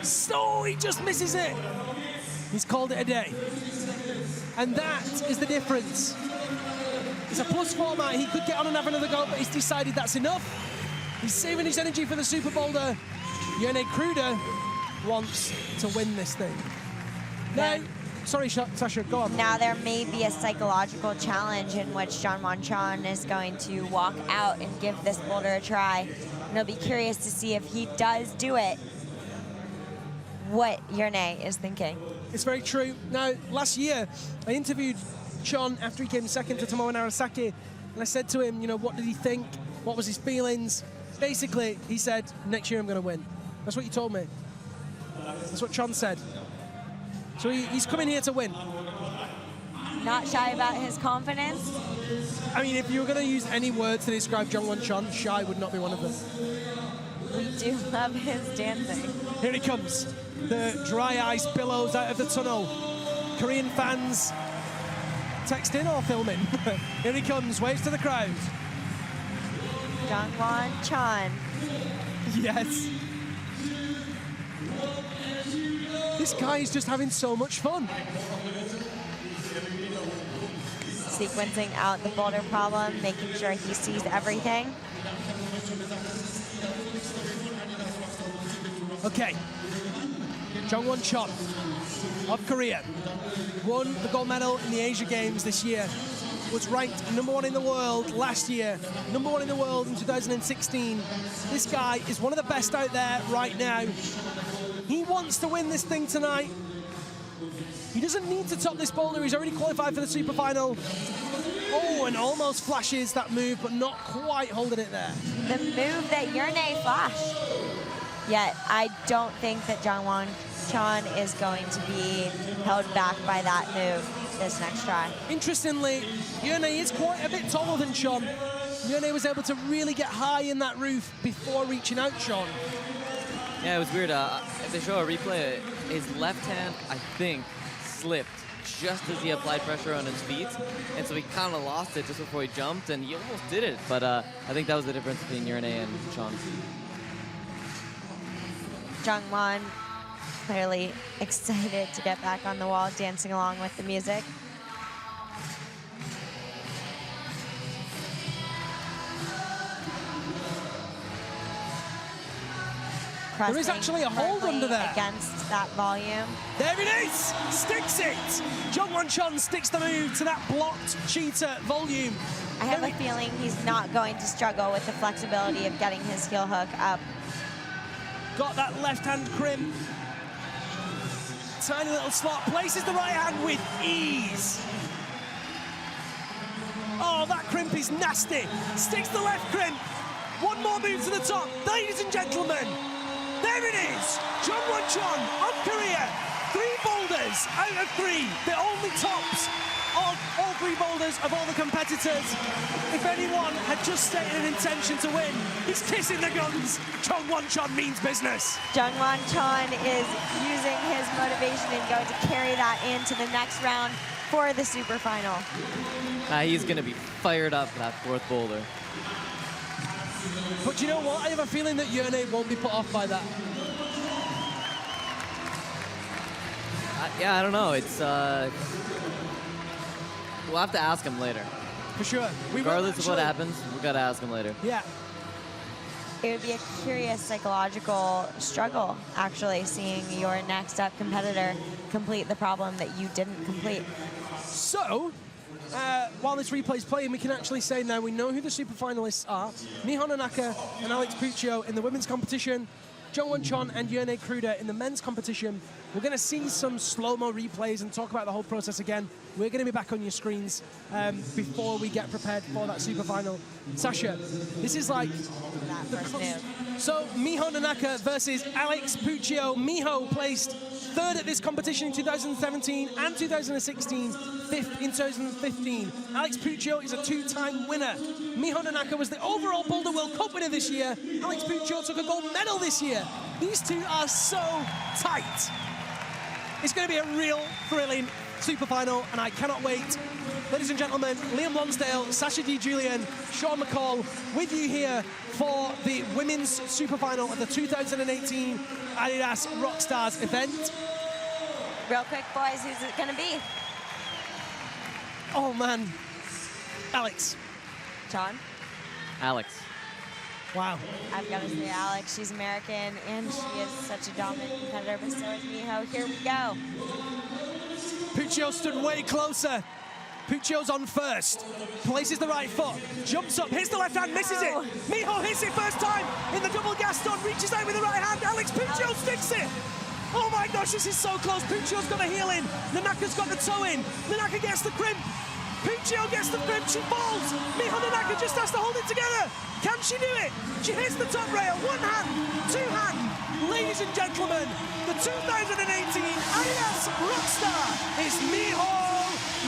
So he just misses it. He's called it a day. And that is the difference. It's a plus format. He could get on and have another go, but he's decided that's enough. He's saving his energy for the super boulder. Jerne Kruder wants to win this thing. Now, sorry, Sasha, go on. Now there may be a psychological challenge in which John Won Chon is going to walk out and give this boulder a try. And I'll be curious to see if he does do it, what Jerne is thinking. It's very true. Now, last year, I interviewed Chon after he came second to Tomoe Narasaki, and I said to him, you know, what did he think? What was his feelings? Basically, he said, next year I'm going to win. That's what he told me. That's what Chon said. So he's coming here to win. not shy about his confidence. I mean, if you were going to use any words to describe Jungwon Chon, shy would not be one of them. We do love his dancing. Here he comes. The dry ice billows out of the tunnel. Korean fans texting or filming. Here he comes, waves to the crowd. Jungwon Chon. Yes. This guy is just having so much fun. Sequencing out the boulder problem, making sure he sees everything. Okay. Jungwon Chon of Korea won the gold medal in the Asia Games this year. Was ranked #1 in the world last year, #1 in the world in 2016. This guy is one of the best out there right now. He wants to win this thing tonight. He doesn't need to top this boulder. He's already qualified for the super final. Oh, and almost flashes that move, but not quite holding it there. The move that Yerne flashed. Yet, I don't think that Jungwon Chon is going to be held back by that move this next try. Interestingly, Yerne is quite a bit taller than Chon. Yerne was able to really get high in that roof before reaching out Chon. Yeah, it was weird. If they show a replay, his left hand, I think, slipped just as he applied pressure on his feet. And so he kind of lost it just before he jumped, and he almost did it. But I think that was the difference between Yerne and Chon. Jungwon clearly excited to get back on the wall, dancing along with the music. There is actually a hold under there. Against that volume. There it is! Sticks it! Jungwon Chon sticks the move to that blocked cheetah volume. I have a feeling he's not going to struggle with the flexibility of getting his heel hook up. Got that left hand crimp. Tiny little slot, places the right hand with ease. Oh, that crimp is nasty. Sticks the left crimp. One more move to the top. Ladies and gentlemen, there it is. Jungwon Chon of Korea. 3 boulders out of 3. The only tops of all 3 boulders of all the competitors. If anyone had just stated an intention to win, he's kissing the guns. Jungwon Chon means business. Jungwon Chon is using his motivation and going to carry that into the next round for the super final. He's going to be fired up for that 4th boulder. But you know what? I have a feeling that Yerne won't be put off by that. Yeah, I don't know. It's we'll have to ask him later. For sure. Regardless of what happens, we've got to ask him later. Yeah. It would be a curious psychological struggle, actually, seeing your next up competitor complete the problem that you didn't complete. So, while this replay is playing, we can actually say now we know who the super finalists are. Miho Nanaka and Alex Puccio in the women's competition. Jungwon Chon and Yerne Kruder in the men's competition. We're going to see some slow-mo replays and talk about the whole process again. We're going to be back on your screens before we get prepared for that super final. Sasha, this is like... That first move. So, Miho Nanaka versus Alex Puccio. Miho placed 3rd at this competition in 2017 and 2016, 5th in 2015. Alex Puccio is a 2-time winner. Miho Nanaka was the overall Boulder World Cup winner this year. Alex Puccio took a gold medal this year. These two are so tight. It's going to be a real thrilling super final, and I cannot wait. Ladies and gentlemen, Liam Lonsdale, Sasha D. Julian, Sean McCall with you here for the women's super final of the 2018 Adidas ROCKSTARS event. Real quick, boys, who's it going to be? Oh, man. Alex. John? Alex. Wow. I've got to say Alex. She's American, and she is such a dominant competitor, but so is Miho. Here we go. Puccio stood way closer. Puccio's on first. Places the right foot. Jumps up, hits the left hand, misses it. Miho hits it first time in the double Gaston. Reaches out with the right hand. Alex Puccio sticks it. Oh my gosh, this is so close. Puccio's got a heel in. Nanaka's got the toe in. Nanaka gets the crimp. Puccio gets the crimp. She falls. Miho Nanaka just has to hold it together. Can she do it? She hits the top rail. 1 hand, 2 hand. Ladies and gentlemen, the 2018 Adidas Rockstar is Miho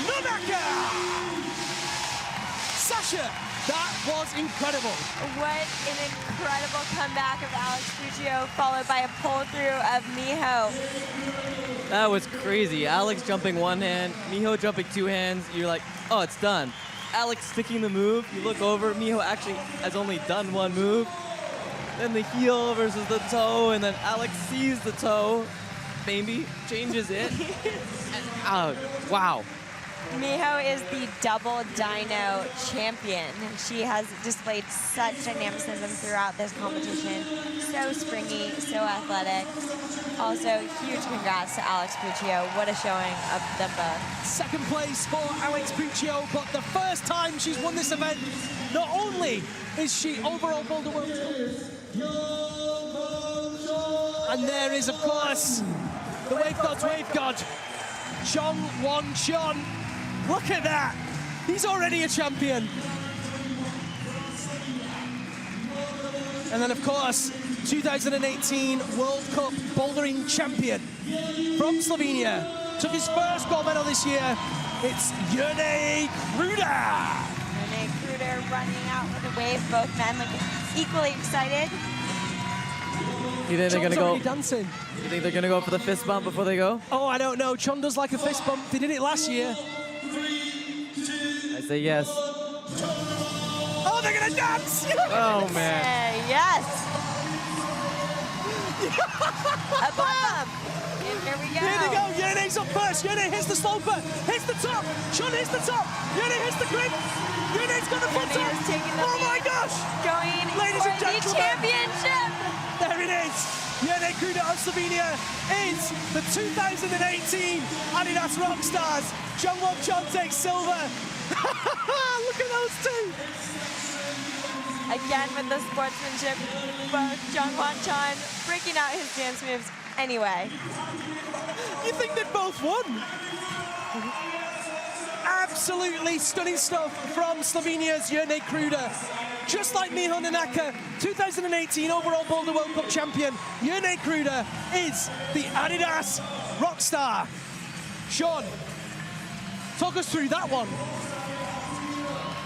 Nonaka! Sasha, that was incredible. What an incredible comeback of Alex Puccio, followed by a pull-through of Miho. That was crazy. Alex jumping one hand, Miho jumping two hands. You're like, oh, it's done. Alex sticking the move. You look over, Miho actually has only done one move. Then the heel versus the toe, and then Alex sees the toe, maybe changes it. And, wow. Miho is the double dyno champion. She has displayed such dynamicism throughout this competition. So springy, so athletic. Also, huge congrats to Alex Puccio. What a showing of them both. Second place for Alex Puccio, but the first time she's won this event. Not only is she overall Boulder World and there is, of course, the Wave God, Chong Won Chon. Look at that. He's already a champion. And then, of course, 2018 World Cup bouldering champion from Slovenia. Took his first gold medal this year. It's Jerne Kruder. Jerne Kruder running out with a wave. Both men look equally excited. You think they're gonna go? Dancing. You think they're gonna go for the fist bump before they go? Oh, I don't know. Chon does like a fist bump. They did it last year. I say yes. Oh, they're gonna dance! Oh man. Yes. A bump. And here we go. Here they go. Yerne's up first. Jerne hits the sloper. Hits the top. Chon hits the top. Jerne hits the grip. Yerne's got the front top. Oh my gosh! Going Ladies for and the gentlemen. championship. There it is. Jerne Kruder of Slovenia is the 2018 Adidas ROCKSTARS. Jungwon Chon takes silver. Look at those two. Again with the sportsmanship, both Jungwon Chon breaking out his dance moves anyway. You think they both won? Absolutely stunning stuff from Slovenia's Jerne Kruder. Just like Miho Nonaka, 2018 overall Boulder World Cup champion, Jerne Kruder is the Adidas Rockstar. Sean, talk us through that one.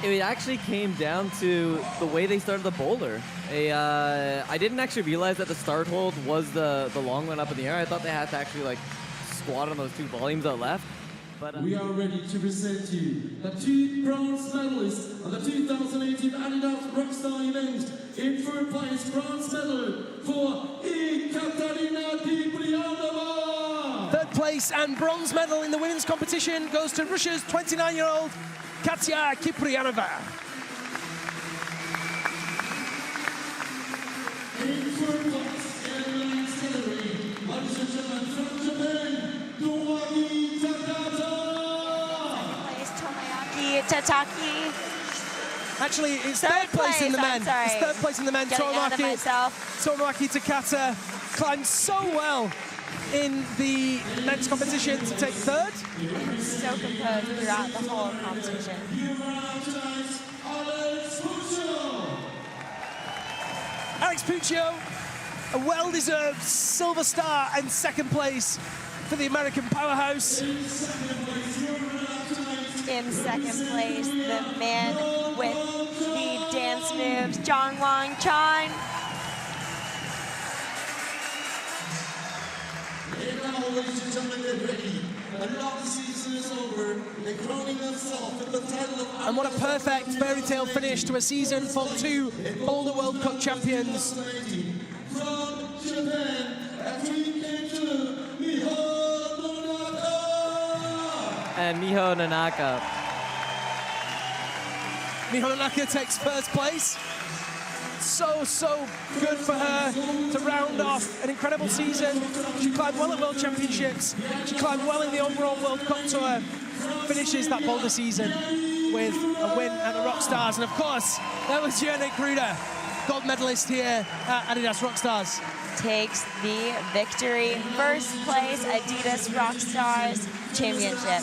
It actually came down to the way they started the boulder. I didn't actually realize that the start hold was the long one up in the air. I thought they had to actually like squat on those two volumes that left. But, we are ready to present you the two bronze medalists of the 2018 Adidas Rockstar event. In third place, bronze medal for Ekaterina Kiprianova. Third place and bronze medal in the women's competition goes to Russia's 29-year-old Katya Kiprianova. In third place, in the next category, ladies and gentlemen, from Japan, Tomoaki Takata. Tomoaki Tataki. Actually, it's third place in the men. Sorry. It's third place in the men. Tomoaki Takata climbed so well in the men's competition to take third. So composed throughout the whole competition. Alex Puccio, a well-deserved silver star and second place for the American powerhouse. In second place, the man with the dance moves, Jungwon Chon. Ladies and gentlemen, get ready. Another season is over. And crowning himself with the title of... And what a perfect fairy tale finish to a season for two Boulder World Cup champions. From Japan, after he came to Miho Nonaka. and Miho Nonaka. Miho Nonaka takes first place. So good for her to round off an incredible season. She climbed well at World Championships. She climbed well in the overall World Cup Tour. Finishes that boulder season with a win at the ROCKSTARS. And of course, that was Jerne Kruder, gold medalist here at Adidas ROCKSTARS. Takes the victory. First place Adidas ROCKSTARS Championship.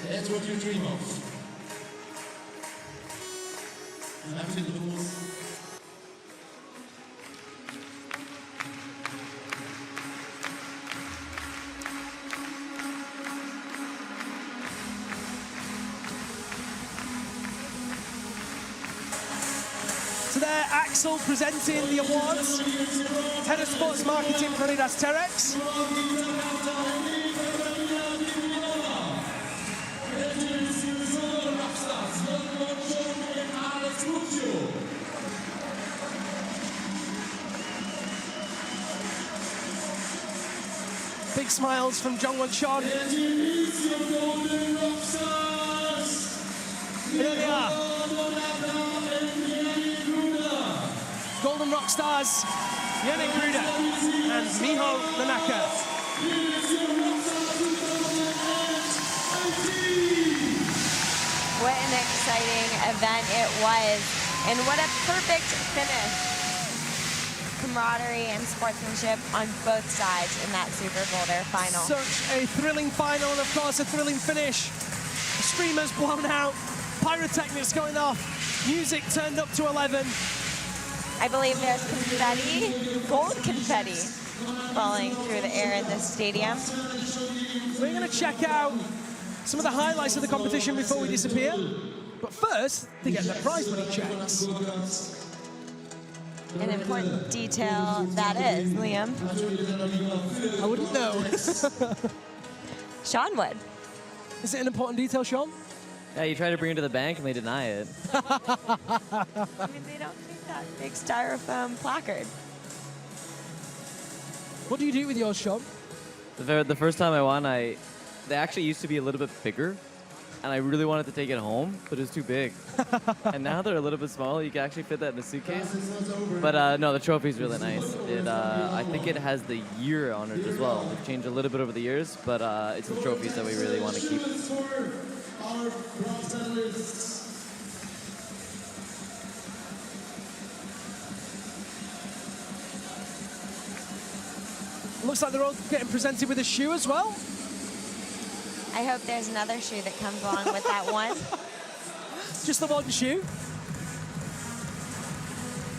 That's what you dream of. And after the So there, Axel presenting the awards. Head of Sports Marketing for Adidas ROCKSTARS. Big smiles from Jungwon Sean. Here they are. Golden Rockstars, Yannick Kruder and Miho Nanaka. What an exciting event it was, and what a perfect finish. Camaraderie and sportsmanship on both sides in that Super Boulder final. Such a thrilling final, and of course a thrilling finish. The streamers blown out, pyrotechnics going off, music turned up to 11. I believe there's confetti, gold confetti, falling through the air in this stadium. We're going to check out some of the highlights of the competition before we disappear. But first, they get their prize money checks. An important detail that is, Liam. I wouldn't know. Sean would. Is it an important detail, Sean? Yeah, you try to bring it to the bank and they deny it. I mean, they don't take that big styrofoam placard. What do you do with yours, Sean? The first time I won, they actually used to be a little bit bigger, and I really wanted to take it home, but it was too big. And now they're a little bit smaller. You can actually fit that in a suitcase. But no, the trophy's really nice. I think it has the year on it as well. They've changed a little bit over the years, but it's the trophies that we really want to keep. Looks like they're all getting presented with a shoe as well. I hope there's another shoe that comes along with that one. Just the one shoe.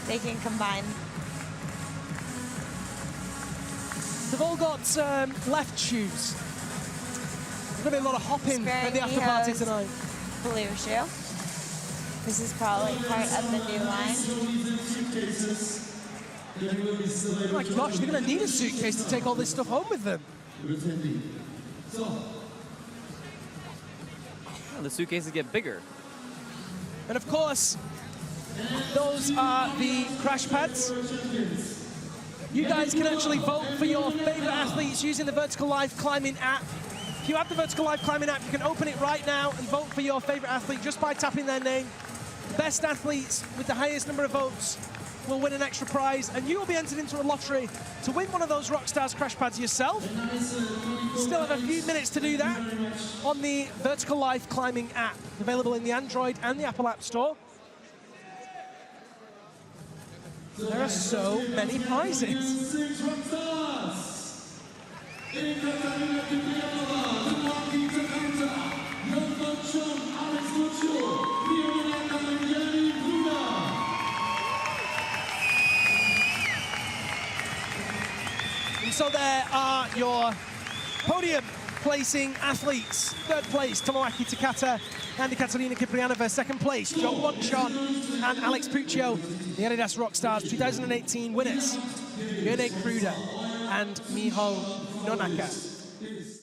They can combine. They've all got left shoes. There's going to be a lot of hopping at the after party tonight. Blue shoe. This is probably part of the new line. Oh my gosh, they're going to need a suitcase to take all this stuff home with them. Oh, the suitcases get bigger. And of course, those are the crash pads. You guys can actually vote for your favorite athletes using the Vertical Life Climbing app. If you have the Vertical Life Climbing app, you can open it right now and vote for your favorite athlete just by tapping their name. Best athletes with the highest number of votes will win an extra prize, and you will be entered into a lottery to win one of those Rockstars crash pads yourself. Still have a few minutes to do that on the Vertical Life Climbing app, available in the Android and the Apple App Store. There are so many prizes. And so there are your podium placing athletes. Third place, Tomoaki Takata and Ekaterina Kiprianova. Second place, Jungwon Chon and Alex Puccio, the Adidas ROCKSTARS 2018 winners. Yannick Kruder and Miho Nanaka.